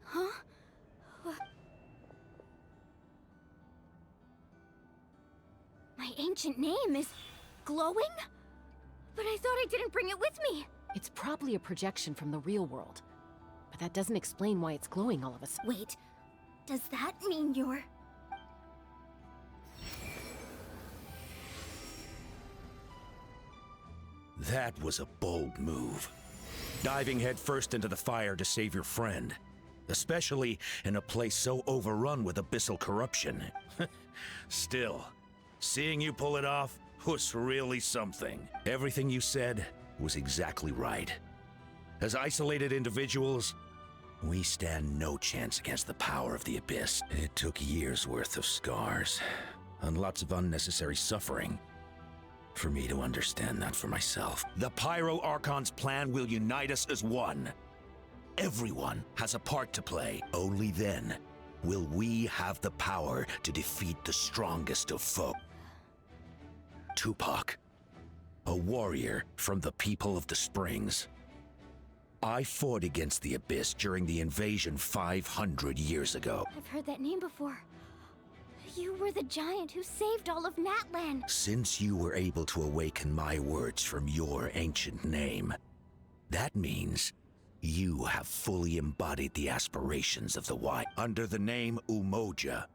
[SPEAKER 2] Huh? My ancient name is... glowing? But I thought I didn't bring it with me.
[SPEAKER 10] It's probably a projection from the real world. But that doesn't explain why it's glowing all of a sudden.
[SPEAKER 1] Wait, does that mean you're...
[SPEAKER 19] That was a bold move. Diving headfirst into the fire to save your friend. Especially in a place so overrun with abyssal corruption. Still, seeing you pull it off was really something. Everything you said was exactly right. As isolated individuals, we stand no chance against the power of the Abyss. It took years' worth of scars, and lots of unnecessary suffering, for me to understand that for myself. The Pyro Archon's plan will unite us as one. Everyone has a part to play. Only then will we have the power to defeat the strongest of foes. Tupac, a warrior from the people of the Springs. I fought against the Abyss during the invasion 500 years ago.
[SPEAKER 2] I've heard that name before. You were the giant who saved all of Natlan.
[SPEAKER 19] Since you were able to awaken my words from your ancient name, that means you have fully embodied the aspirations of the Wild. Under the name Umoja,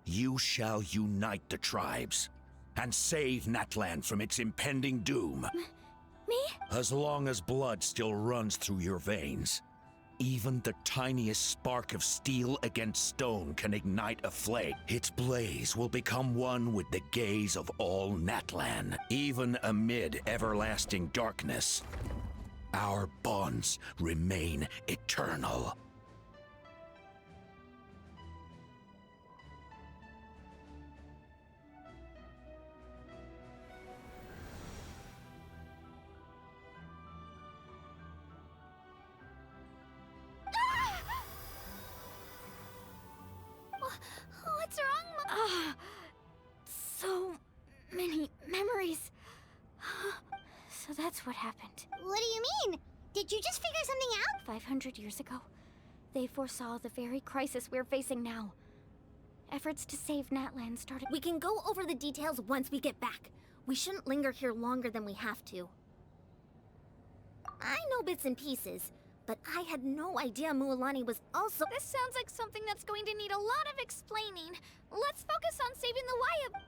[SPEAKER 19] you shall unite the tribes and save Natlan from its impending doom.
[SPEAKER 2] Me?
[SPEAKER 19] As long as blood still runs through your veins, even the tiniest spark of steel against stone can ignite a flame. Its blaze will become one with the gaze of all Natlan, even amid everlasting darkness. Our bonds remain eternal.
[SPEAKER 2] What's wrong, so many memories. So that's what happened.
[SPEAKER 1] What do you mean? Did you just figure something out?
[SPEAKER 2] 500 years ago, they foresaw the very crisis we're facing now. Efforts to save Natlan started.
[SPEAKER 1] We can go over the details once we get back. We shouldn't linger here longer than we have to. I know bits and pieces, but I had no idea Mualani was also—
[SPEAKER 17] This sounds like something that's going to need a lot of explaining. Let's focus on saving the Wyatt.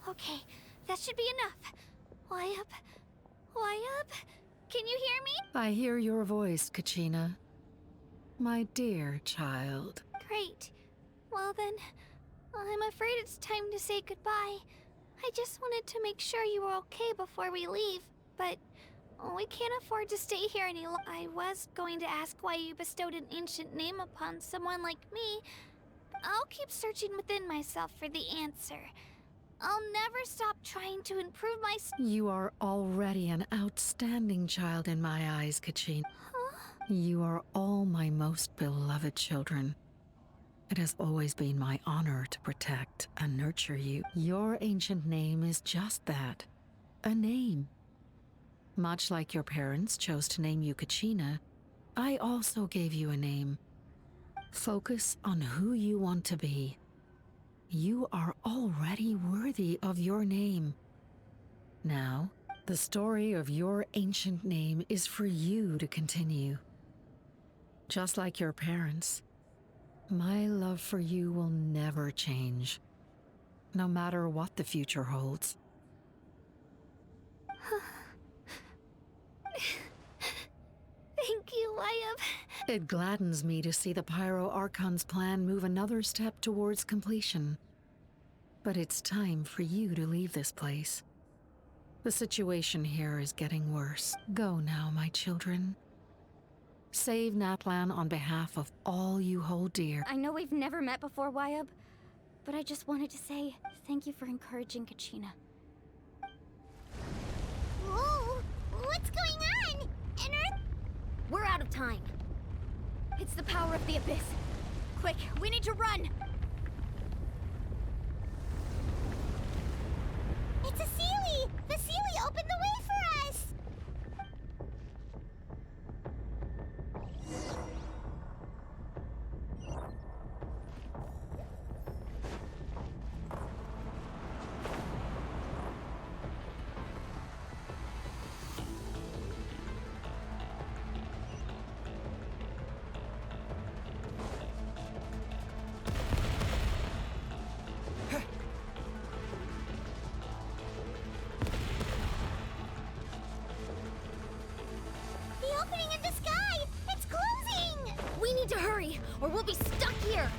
[SPEAKER 17] Okay, that should be enough. Wyatt? Wyatt? Can you hear me?
[SPEAKER 20] I hear your voice, Kachina. My dear child.
[SPEAKER 17] Great. Well then, I'm afraid it's time to say goodbye. I just wanted to make sure you were okay before we leave, but we can't afford to stay here any longer. I was going to ask why you bestowed an ancient name upon someone like me. I'll keep searching within myself for the answer. I'll never stop trying to improve my—
[SPEAKER 20] You are already an outstanding child in my eyes, Kachina.
[SPEAKER 17] Huh?
[SPEAKER 20] You are all my most beloved children. It has always been my honor to protect and nurture you. Your ancient name is just that, a name. Much like your parents chose to name you Kachina, I also gave you a name. Focus on who you want to be. You are already worthy of your name. Now, the story of your ancient name is for you to continue. Just like your parents, my love for you will never change, no matter what the future holds.
[SPEAKER 17] Thank you, Wyatt.
[SPEAKER 20] It gladdens me to see the Pyro Archon's plan move another step towards completion. But it's time for you to leave this place. The situation here is getting worse. Go now, my children. Save Natlan on behalf of all you hold dear.
[SPEAKER 2] I know we've never met before, Wyatt, but I just wanted to say thank you for encouraging Kachina.
[SPEAKER 1] Whoa! What's going on? An Earth—
[SPEAKER 17] We're out of time. It's the power of the Abyss. Quick, we need to run!
[SPEAKER 1] It's a Sealy! The Sealy opened the way for us! The opening in the sky! It's closing!
[SPEAKER 17] We need to hurry, or we'll be stuck here!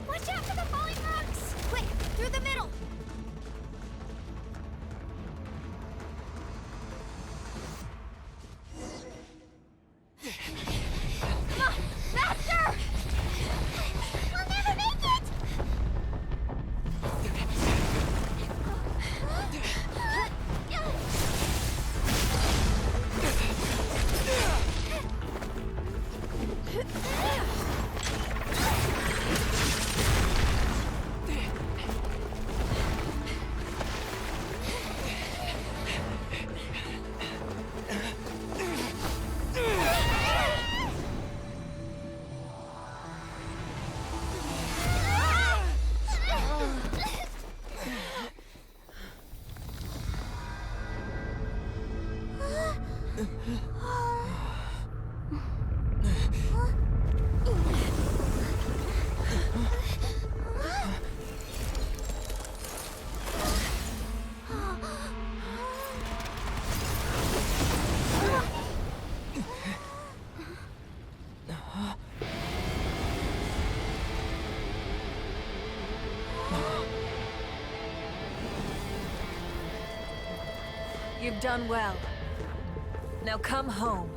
[SPEAKER 17] Watch out for the falling rocks! Quick, through the middle!
[SPEAKER 6] done well. Now come home.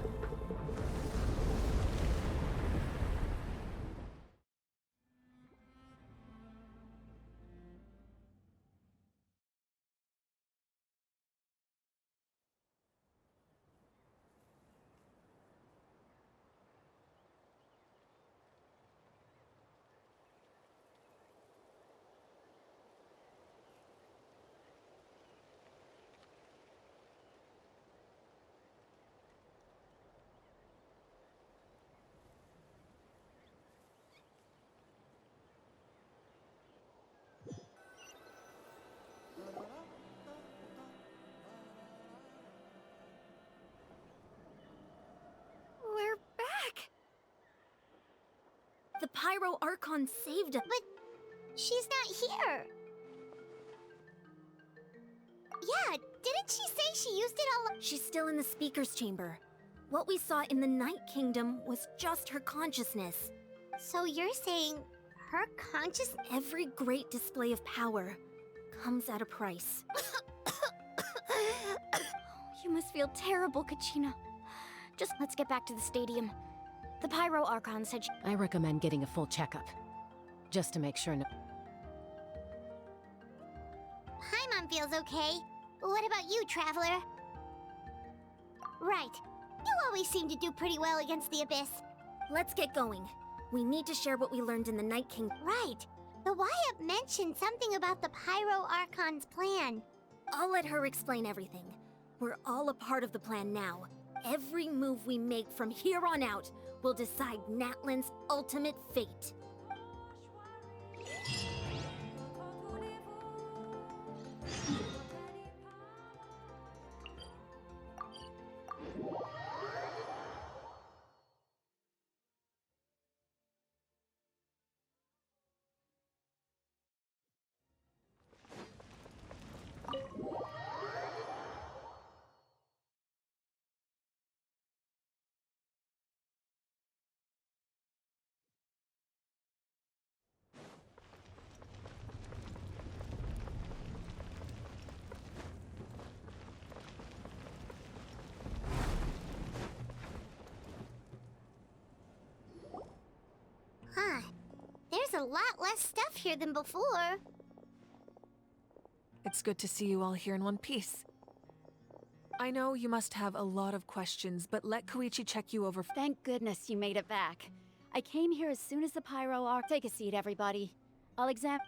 [SPEAKER 11] We're back! The Pyro Archon saved us.
[SPEAKER 1] But she's not here. Yeah, didn't she say she used it all?
[SPEAKER 11] She's still in the Speaker's Chamber. What we saw in the Night Kingdom was just her consciousness.
[SPEAKER 1] So you're saying her conscious?
[SPEAKER 11] Every great display of power comes at a price. You must feel terrible, Kachina.
[SPEAKER 2] Just let's get back to the stadium. The Pyro Archon said
[SPEAKER 10] I recommend getting a full checkup. Just to make sure
[SPEAKER 1] Paimon feels okay. What about you, Traveler? Right. You always seem to do pretty well against the Abyss.
[SPEAKER 11] Let's get going. We need to share what we learned in the Night King.
[SPEAKER 1] Right. The Y-Up mentioned something about the Pyro Archon's plan.
[SPEAKER 11] I'll let her explain everything. We're all a part of the plan now. Every move we make from here on out will decide Natlan's ultimate fate.
[SPEAKER 1] Huh. There's a lot less stuff here than before.
[SPEAKER 6] It's good to see you all here in one piece. I know you must have a lot of questions, but let Koichi check you over.
[SPEAKER 17] Thank goodness you made it back. I came here as soon as the Pyro Arc. Take a seat, everybody. I'll examine.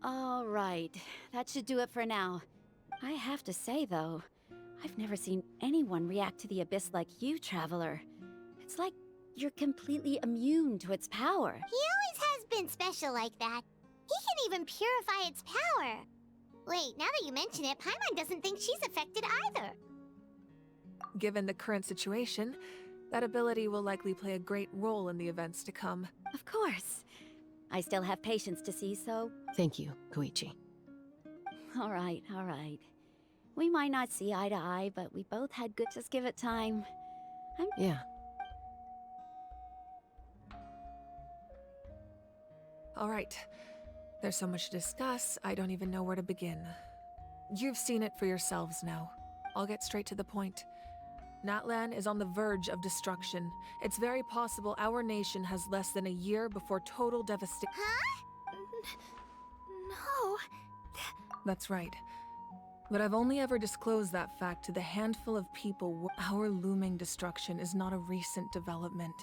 [SPEAKER 17] All right, that should do it for now. I have to say, though, I've never seen anyone react to the Abyss like you, Traveler. It's like you're completely immune to its power.
[SPEAKER 1] He always has been special like that. He can even purify its power. Wait, now that you mention it, Paimon doesn't think she's affected either.
[SPEAKER 6] Given the current situation, that ability will likely play a great role in the events to come.
[SPEAKER 17] Of course. I still have patience to see, so...
[SPEAKER 10] Thank you, Koichi.
[SPEAKER 17] All right, all right. We might not see eye to eye, but we both had good... Just give it time.
[SPEAKER 10] Yeah.
[SPEAKER 6] All right. There's so much to discuss, I don't even know where to begin. You've seen it for yourselves now. I'll get straight to the point. Natlan is on the verge of destruction. It's very possible our nation has less than a year before total devastation.
[SPEAKER 1] Huh?
[SPEAKER 11] No.
[SPEAKER 6] That's right. But I've only ever disclosed that fact to the handful of people. Our looming destruction is not a recent development,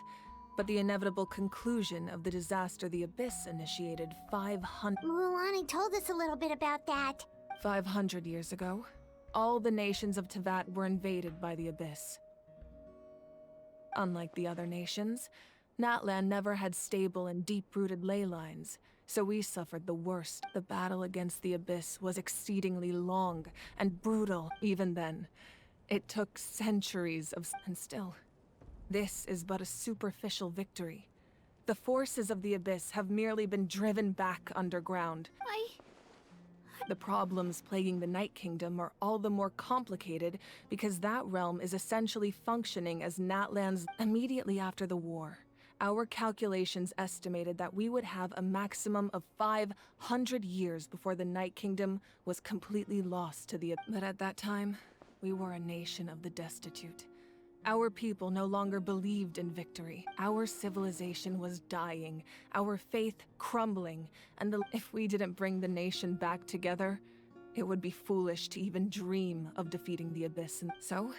[SPEAKER 6] but the inevitable conclusion of the disaster the Abyss initiated 500...
[SPEAKER 1] Mualani told us a little bit about that.
[SPEAKER 6] 500 years ago. All the nations of Teyvat were invaded by the Abyss. Unlike the other nations, Natlan never had stable and deep-rooted ley lines, so we suffered the worst. The battle against the Abyss was exceedingly long and brutal even then. It took centuries of... and still, this is but a superficial victory. The forces of the Abyss have merely been driven back underground. The problems plaguing the Night Kingdom are all the more complicated because that realm is essentially functioning as Natlan's immediately after the war. Our calculations estimated that we would have a maximum of 500 years before the Night Kingdom was completely lost to the abyss. But at that time, we were a nation of the destitute. Our people no longer believed in victory. Our civilization was dying, our faith crumbling, and if we didn't bring the nation back together, it would be foolish to even dream of defeating the Abyss. And so,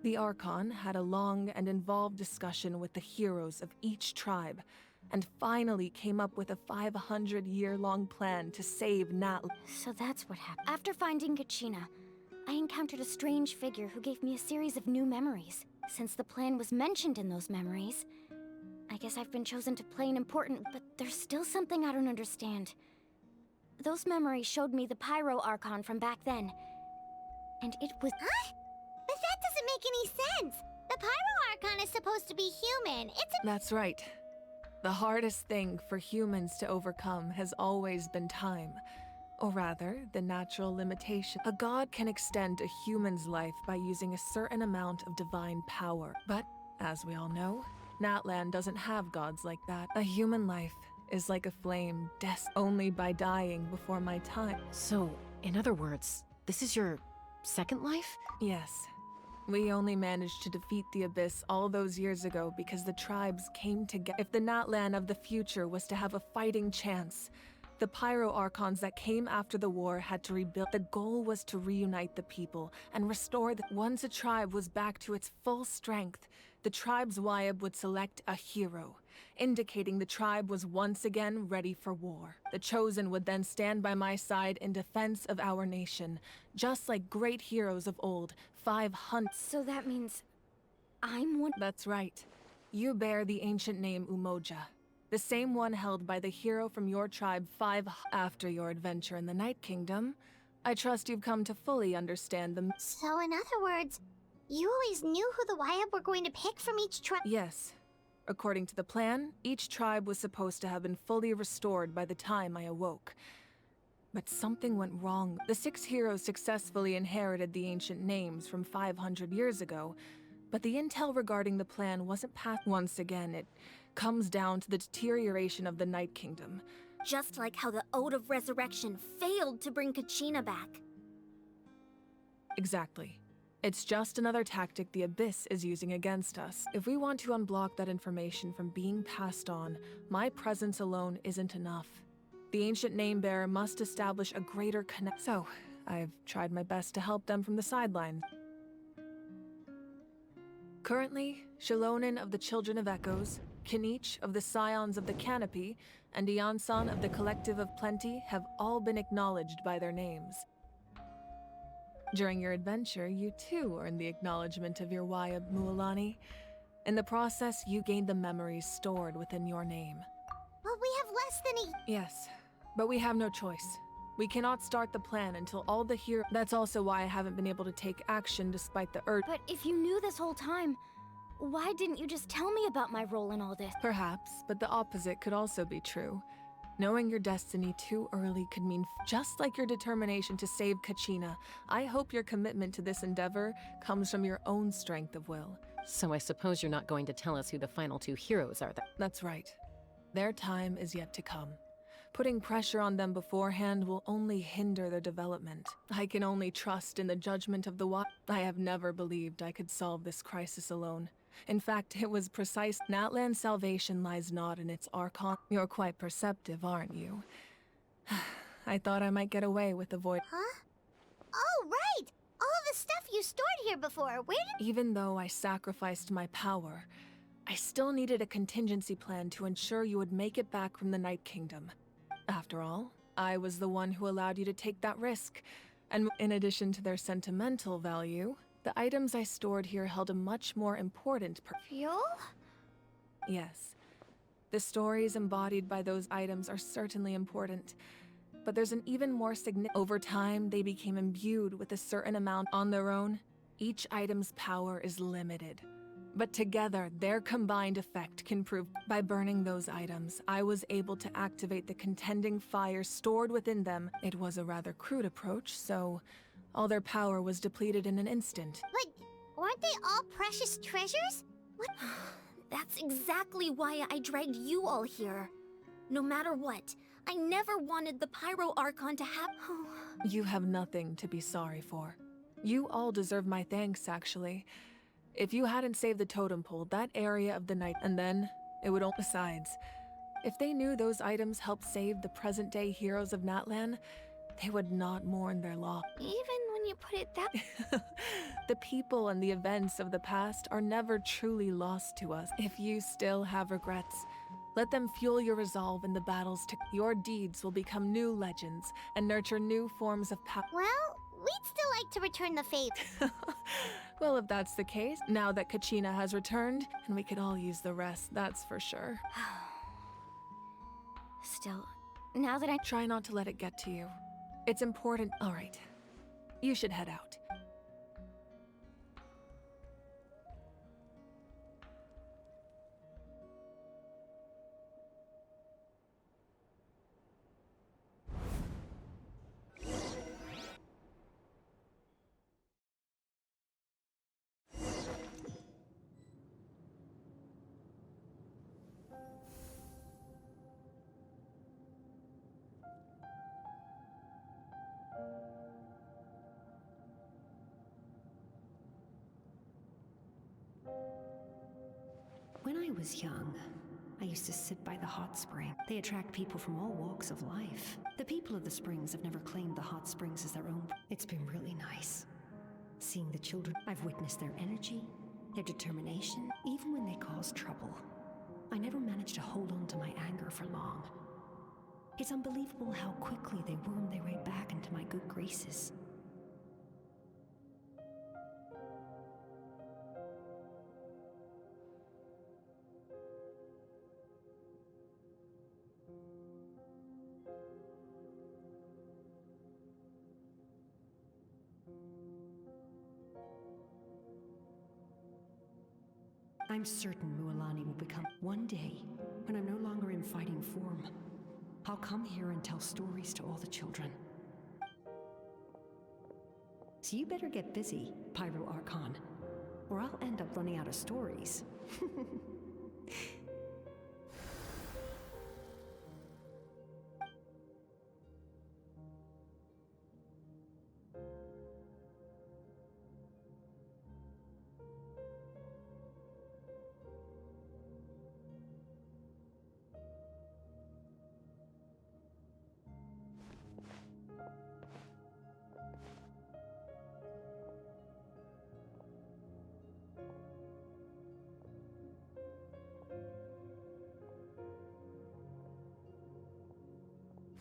[SPEAKER 6] the Archon had a long and involved discussion with the heroes of each tribe, and finally came up with a 500-year-long plan to save Natlan.
[SPEAKER 2] So that's what happened. After finding Kachina, I encountered a strange figure who gave me a series of new memories. Since the plan was mentioned in those memories, I guess I've been chosen to play an important, but there's still something I don't understand. Those memories showed me the Pyro Archon from back then, and it was—
[SPEAKER 1] Huh? But that doesn't make any sense! The Pyro Archon is supposed to be human.
[SPEAKER 6] That's right. The hardest thing for humans to overcome has always been time. Or rather, the natural limitation. A god can extend a human's life by using a certain amount of divine power. But, as we all know, Natlan doesn't have gods like that. A human life is like a flame, only by dying before my time.
[SPEAKER 10] So, in other words, this is your second life?
[SPEAKER 6] Yes. We only managed to defeat the Abyss all those years ago because the tribes came together. If the Natlan of the future was to have a fighting chance, the Pyro Archons that came after the war had to rebuild. The goal was to reunite the people and restore the— Once a tribe was back to its full strength, the tribe's Wyab would select a hero, indicating the tribe was once again ready for war. The Chosen would then stand by my side in defense of our nation, just like great heroes of old, 500.
[SPEAKER 2] So that means I'm one—
[SPEAKER 6] That's right. You bear the ancient name Umoja. The same one held by the hero from your tribe after your adventure in the Night Kingdom. I trust you've come to fully understand them.
[SPEAKER 1] So in other words, you always knew who the Wyab were going to pick from each tribe?
[SPEAKER 6] Yes. According to the plan, each tribe was supposed to have been fully restored by the time I awoke. But something went wrong. The 6 heroes successfully inherited the ancient names from 500 years ago, but the intel regarding the plan wasn't passed. Once again, it comes down to the deterioration of the Night Kingdom.
[SPEAKER 17] Just like how the Ode of Resurrection failed to bring Kachina back.
[SPEAKER 6] Exactly. It's just another tactic the Abyss is using against us. If we want to unblock that information from being passed on, my presence alone isn't enough. The ancient name-bearer must establish a greater connection. So, I've tried my best to help them from the sidelines. Currently, Shilonin of the Children of Echoes, Kinich of the Scions of the Canopy, and Iansan of the Collective of Plenty have all been acknowledged by their names. During your adventure, you too earned the acknowledgement of your Wyab, Mualani. In the process, you gained the memories stored within your name.
[SPEAKER 1] But we have less than a—
[SPEAKER 6] Yes, but we have no choice. We cannot start the plan until all the heroes— That's also why I haven't been able to take action despite the urge.
[SPEAKER 2] But if you knew this whole time, why didn't you just tell me about my role in all this?
[SPEAKER 6] Perhaps, but the opposite could also be true. Knowing your destiny too early could mean just like your determination to save Kachina, I hope your commitment to this endeavor comes from your own strength of will.
[SPEAKER 10] So I suppose you're not going to tell us who the final 2 heroes are then?
[SPEAKER 6] That's right. Their time is yet to come. Putting pressure on them beforehand will only hinder their development. I can only trust in the judgment of the I have never believed I could solve this crisis alone. In fact, it was precise. Natlan's salvation lies not in its Archon. You're quite perceptive, aren't you? I thought I might get away with the void.
[SPEAKER 1] Huh? Oh, right! All the stuff you stored here before, where did—
[SPEAKER 6] Even though I sacrificed my power, I still needed a contingency plan to ensure you would make it back from the Night Kingdom. After all, I was the one who allowed you to take that risk. And in addition to their sentimental value, the items I stored here held a much more important
[SPEAKER 1] Fuel?
[SPEAKER 6] Yes. The stories embodied by those items are certainly important, but there's an even more significant— Over time, they became imbued with a certain amount on their own. Each item's power is limited. But together, their combined effect can prove— By burning those items, I was able to activate the contending fire stored within them. It was a rather crude approach, so all their power was depleted in an instant.
[SPEAKER 1] But weren't they all precious treasures? What?
[SPEAKER 21] That's exactly why I dragged you all here. No matter what, I never wanted the Pyro Archon to have—
[SPEAKER 6] You have nothing to be sorry for. You all deserve my thanks, actually. If you hadn't saved the totem pole, that area of the night, and then it would all— Besides, if they knew those items helped save the present-day heroes of Natlan, they would not mourn their loss.
[SPEAKER 21] Even when you put it that—
[SPEAKER 6] The people and the events of the past are never truly lost to us. If you still have regrets, let them fuel your resolve in the battles to— Your deeds will become new legends and nurture new forms of power.
[SPEAKER 1] Well, we'd still like to return the favor.
[SPEAKER 6] Well, if that's the case, now that Kachina has returned, and we could all use the rest, that's for sure.
[SPEAKER 2] Still, now that I—
[SPEAKER 6] Try not to let it get to you. It's important. All right. You should head out.
[SPEAKER 22] When I was young, I used to sit by the hot spring. They attract people from all walks of life. The people of the springs have never claimed the hot springs as their own. It's been really nice. Seeing the children, I've witnessed their energy, their determination, even when they cause trouble. I never managed to hold on to my anger for long. It's unbelievable how quickly they worm their way back into my good graces. I'm certain Mualani will become— One day, when I'm no longer in fighting form, I'll come here and tell stories to all the children. So you better get busy, Pyro Archon, or I'll end up running out of stories.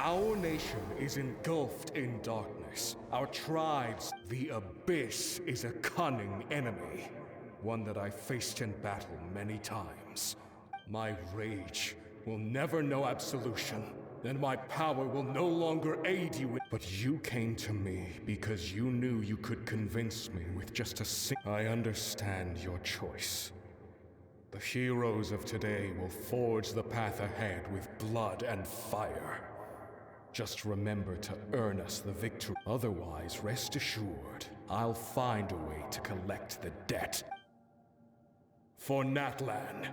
[SPEAKER 23] Our nation is engulfed in darkness. Our tribes, the Abyss, is a cunning enemy. One that I've faced in battle many times. My rage will never know absolution, and my power will no longer aid you in— But you came to me because you knew you could convince me with just a I understand your choice. The heroes of today will forge the path ahead with blood and fire. Just remember to earn us the victory. Otherwise, rest assured, I'll find a way to collect the debt. For Natlan.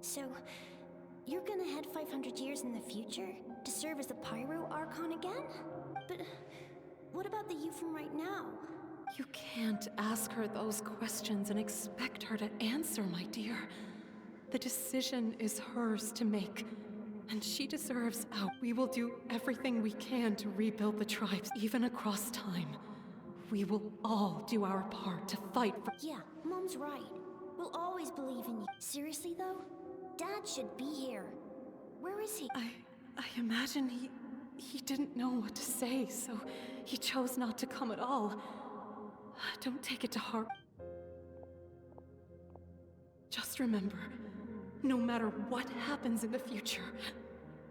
[SPEAKER 21] So, you're gonna head 500 years in the future to serve as the Pyro Archon again? But what about the you from right now?
[SPEAKER 24] You can't ask her those questions and expect her to answer, my dear. The decision is hers to make, and she deserves our— We will do everything we can to rebuild the tribes, even across time. We will all do our part to fight for—
[SPEAKER 21] Yeah, Mom's right. We'll always believe in you. Seriously, though? Dad should be here. Where is he?
[SPEAKER 24] I imagine he didn't know what to say, so he chose not to come at all. Don't take it to heart. Just remember, no matter what happens in the future,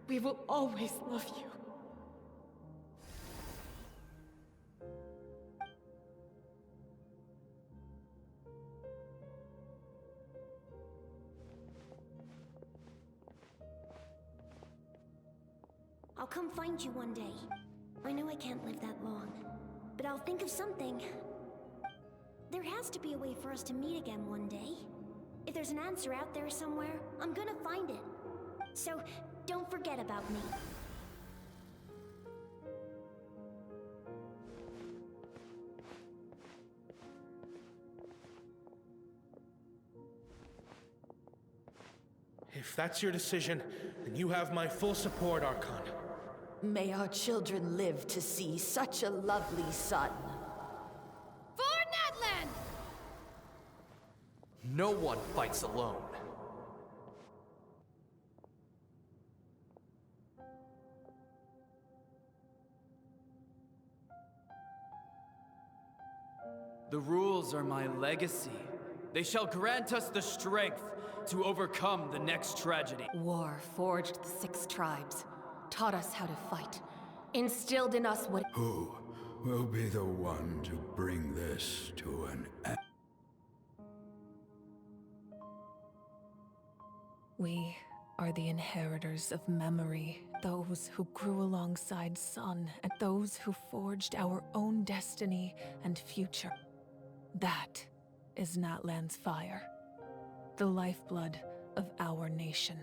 [SPEAKER 24] we will always love you.
[SPEAKER 21] I'll come find you one day. I know I can't live that long, but I'll think of something. There has to be a way for us to meet again one day. If there's an answer out there somewhere, I'm gonna find it. So, don't forget about me.
[SPEAKER 3] If that's your decision, then you have my full support, Archon.
[SPEAKER 7] May our children live to see such a lovely son.
[SPEAKER 8] For Natlan!
[SPEAKER 15] No one fights alone.
[SPEAKER 9] The rules are my legacy. They shall grant us the strength to overcome the next tragedy.
[SPEAKER 25] War forged the 6 tribes, taught us how to fight, instilled in us what—
[SPEAKER 26] Who will be the one to bring this to an end?
[SPEAKER 25] We are the inheritors of memory, those who grew alongside Sun, and those who forged our own destiny and future. That is Natlan's fire, the lifeblood of our nation.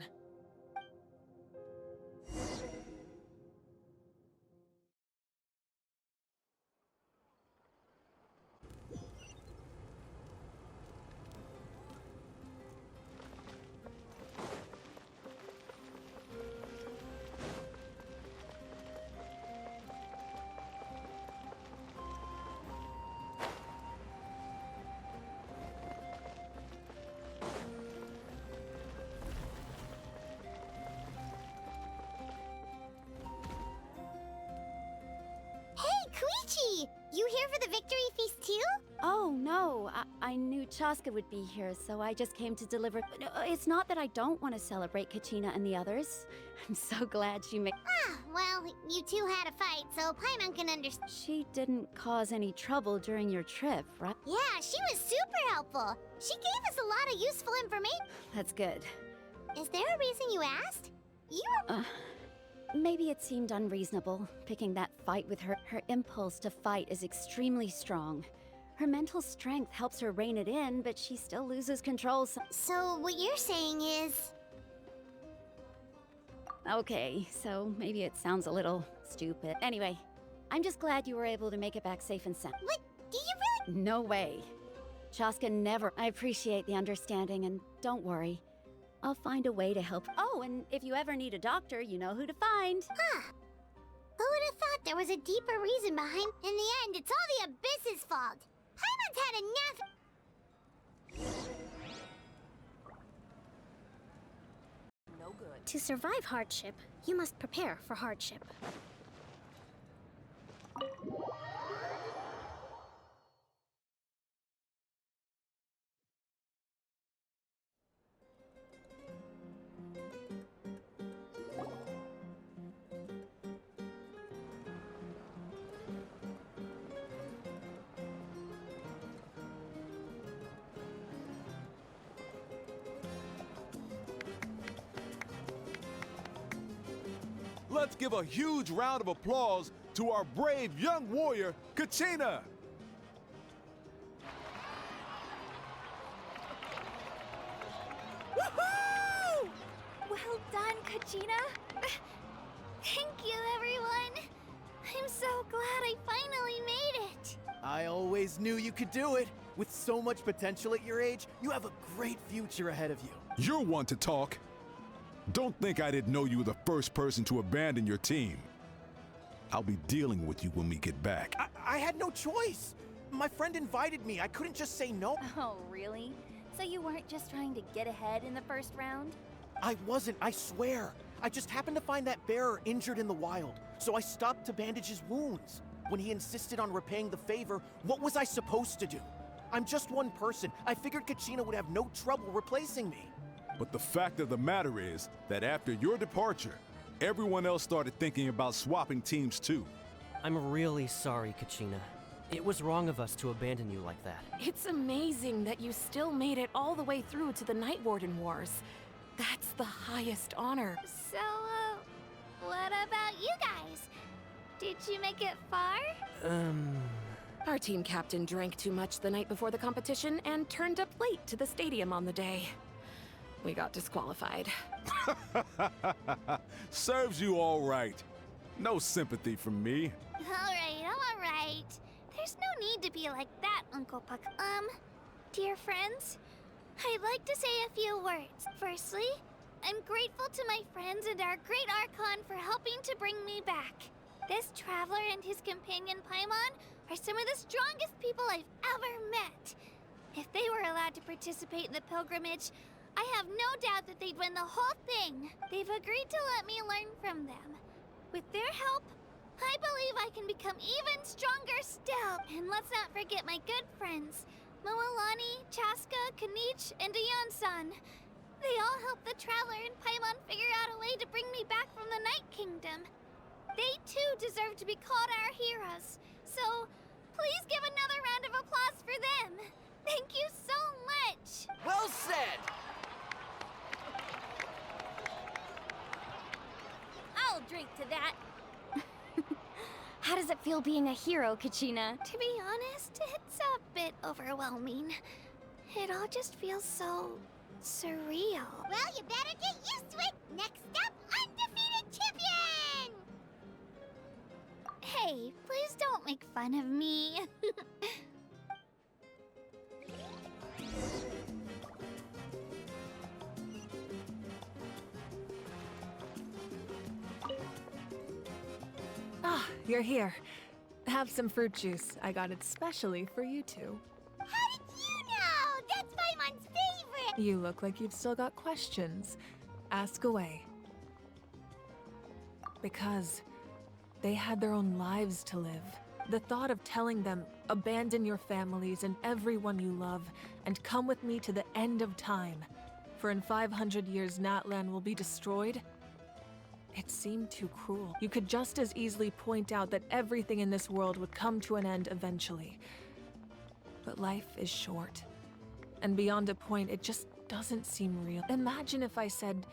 [SPEAKER 1] Koichi! You here for the victory feast too?
[SPEAKER 2] Oh, no. I knew Chaska would be here, so I just came to deliver. No, it's not that I don't want to celebrate Kachina and the others. I'm so glad she made—
[SPEAKER 1] Ah, well, you two had a fight, so Paimon can understand.
[SPEAKER 2] She didn't cause any trouble during your trip, right?
[SPEAKER 1] Yeah, she was super helpful. She gave us a lot of useful information.
[SPEAKER 2] That's good.
[SPEAKER 1] Is there a reason you asked? You were—
[SPEAKER 2] Maybe it seemed unreasonable, picking that fight with her. Her impulse to fight is extremely strong. Her mental strength helps her rein it in, but she still loses control.
[SPEAKER 1] So what you're saying is—
[SPEAKER 2] Okay, so maybe it sounds a little stupid. Anyway, I'm just glad you were able to make it back safe and sound.
[SPEAKER 1] What? Do you really—
[SPEAKER 2] No way. Chaska never— I appreciate the understanding, and don't worry. I'll find a way to help. Oh, and if you ever need a doctor, you know who to find.
[SPEAKER 1] Huh. Who would have thought there was a deeper reason behind— In the end, it's all the Abyss's fault. Paimon's had enough—
[SPEAKER 21] No good. To survive hardship, you must prepare for hardship.
[SPEAKER 27] Let's give a huge round of applause to our brave young warrior, Kachina!
[SPEAKER 21] Woohoo! Well done, Kachina. Thank you, everyone. I'm so glad I finally made it.
[SPEAKER 15] I always knew you could do it. With so much potential at your age, you have a great future ahead of you.
[SPEAKER 27] You're one to talk. Don't think I didn't know you were the first person to abandon your team. I'll be dealing with you when we get back.
[SPEAKER 15] I had no choice. My friend invited me. I couldn't just say no.
[SPEAKER 21] Oh, really? So you weren't just trying to get ahead in the first round?
[SPEAKER 15] I wasn't, I swear. I just happened to find that bearer injured in the wild, so I stopped to bandage his wounds. When he insisted on repaying the favor, what was I supposed to do? I'm just one person. I figured Kachina would have no trouble replacing me.
[SPEAKER 27] But the fact of the matter is that after your departure, everyone else started thinking about swapping teams too.
[SPEAKER 15] I'm really sorry, Kachina. It was wrong of us to abandon you like that.
[SPEAKER 25] It's amazing that you still made it all the way through to the Night Warden Wars. That's the highest honor.
[SPEAKER 21] So,
[SPEAKER 1] What about you guys? Did you make it far?
[SPEAKER 11] Our team captain drank too much the night before the competition and turned up late to the stadium on the day. We got disqualified.
[SPEAKER 27] Serves you all right. No sympathy from me.
[SPEAKER 1] All right. There's no need to be like that, Uncle Puck. Dear friends, I'd like to say a few words. Firstly, I'm grateful to my friends and our great Archon for helping to bring me back. This traveler and his companion Paimon are some of the strongest people I've ever met. If they were allowed to participate in the pilgrimage, I have no doubt that they'd win the whole thing. They've agreed to let me learn from them. With their help, I believe I can become even stronger still. And let's not forget my good friends, Moalani, Chaska, Kanich, and Dion-san. They all helped the Traveler and Paimon figure out a way to bring me back from the Night Kingdom. They too deserve to be called our heroes. So, please give another round of applause for them. Thank you so much.
[SPEAKER 4] Well said!
[SPEAKER 1] I'll drink to that.
[SPEAKER 2] How does it feel being a hero, Kachina?
[SPEAKER 1] To be honest, it's a bit overwhelming. It all just feels so surreal. Well, you better get used to it. Next up, undefeated champion! Hey, please don't make fun of me.
[SPEAKER 6] Ah, you're here. Have some fruit juice. I got it specially for you two.
[SPEAKER 1] How did you know? That's Paimon's favorite!
[SPEAKER 6] You look like you've still got questions. Ask away. Because they had their own lives to live. The thought of telling them, abandon your families and everyone you love, and come with me to the end of time, for in 500 years Natlan will be destroyed, it seemed too cruel. You could just as easily point out that everything in this world would come to an end eventually. But life is short. And beyond a point, it just doesn't seem real. Imagine if I said,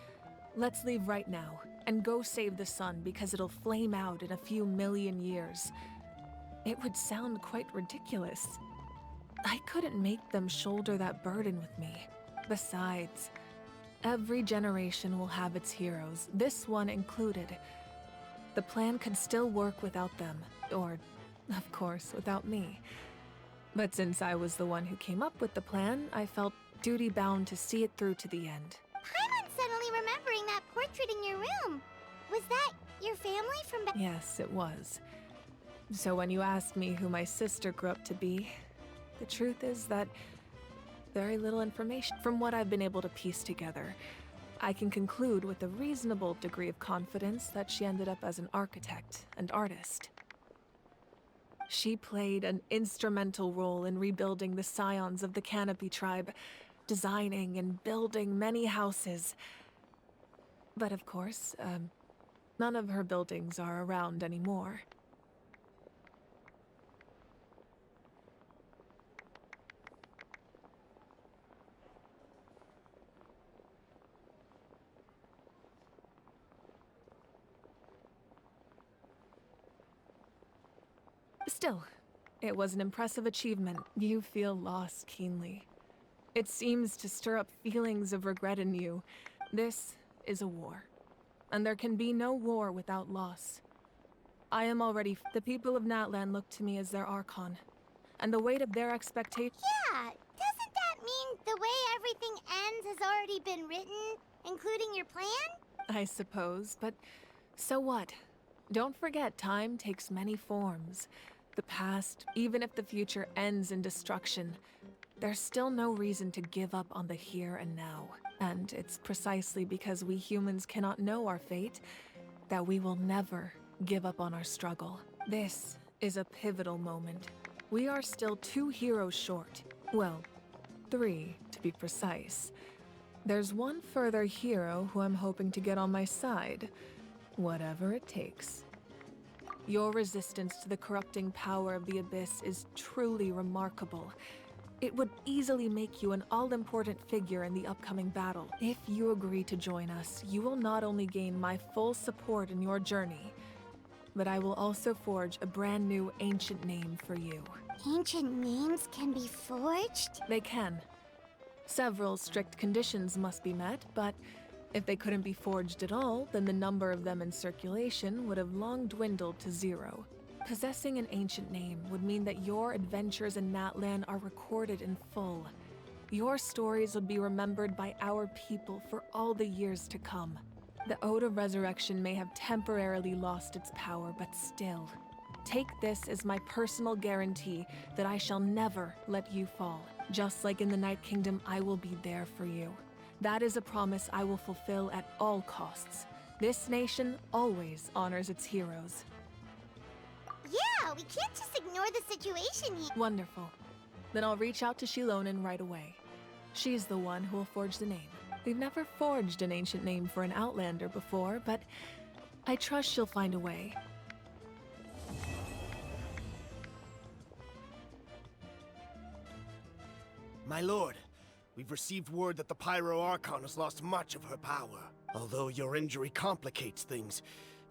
[SPEAKER 6] let's leave right now, and go save the sun because it'll flame out in a few million years. It would sound quite ridiculous. I couldn't make them shoulder that burden with me. Besides, every generation will have its heroes, this one included. The plan could still work without them, or, of course, without me. But since I was the one who came up with the plan, I felt duty-bound to see it through to the end.
[SPEAKER 1] Paimon's suddenly remembering that portrait in your room. Was that your family from back?
[SPEAKER 6] Yes, it was. So when you asked me who my sister grew up to be, the truth is that very little information. From what I've been able to piece together, I can conclude with a reasonable degree of confidence that she ended up as an architect and artist. She played an instrumental role in rebuilding the scions of the Canopy tribe, designing and building many houses. But of course, none of her buildings are around anymore. Still, it was an impressive achievement. You feel loss keenly. It seems to stir up feelings of regret in you. This is a war, and there can be no war without loss. I am already. The people of Natlan look to me as their Archon, and the weight of their expectation.
[SPEAKER 1] Yeah, doesn't that mean the way everything ends has already been written, including your plan?
[SPEAKER 6] I suppose, but so what? Don't forget, time takes many forms. The past, even if the future ends in destruction, there's still no reason to give up on the here and now. And it's precisely because we humans cannot know our fate that we will never give up on our struggle. This is a pivotal moment. We are still 2 heroes short. Well, 3 to be precise. There's one further hero who I'm hoping to get on my side, whatever it takes. Your resistance to the corrupting power of the Abyss is truly remarkable, It would easily make you an all-important figure in the upcoming battle. If you agree to join us, you will not only gain my full support in your journey, but I will also forge a brand new ancient name for you.
[SPEAKER 1] Ancient names can be forged?
[SPEAKER 6] They can. Several strict conditions must be met, but if they couldn't be forged at all, then the number of them in circulation would have long dwindled to 0. Possessing an ancient name would mean that your adventures in Natlan are recorded in full. Your stories would be remembered by our people for all the years to come. The Ode of Resurrection may have temporarily lost its power, but still, take this as my personal guarantee that I shall never let you fall. Just like in the Night Kingdom, I will be there for you. That is a promise I will fulfill at all costs. This nation always honors its heroes.
[SPEAKER 1] Yeah, we can't just ignore the situation here.
[SPEAKER 6] Wonderful. Then I'll reach out to Shilonen right away. She's the one who will forge the name. We've never forged an ancient name for an Outlander before, but I trust she'll find a way.
[SPEAKER 15] My lord, we've received word that the Pyro Archon has lost much of her power. Although your injury complicates things,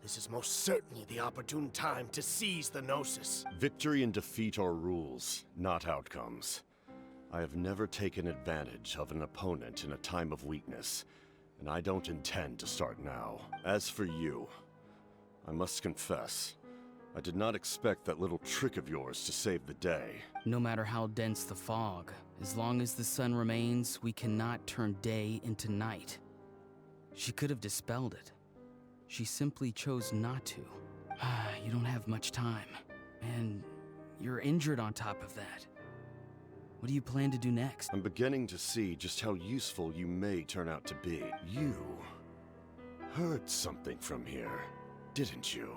[SPEAKER 15] this is most certainly the opportune time to seize the Gnosis.
[SPEAKER 4] Victory and defeat are rules, not outcomes. I have never taken advantage of an opponent in a time of weakness, and I don't intend to start now. As for you, I must confess, I did not expect that little trick of yours to save the day.
[SPEAKER 9] No matter how dense the fog, as long as the sun remains, we cannot turn day into night. She could have dispelled it. She simply chose not to. You don't have much time, and you're injured on top of that. What do you plan to do next?
[SPEAKER 4] I'm beginning to see just how useful you may turn out to be. You heard something from here, didn't you?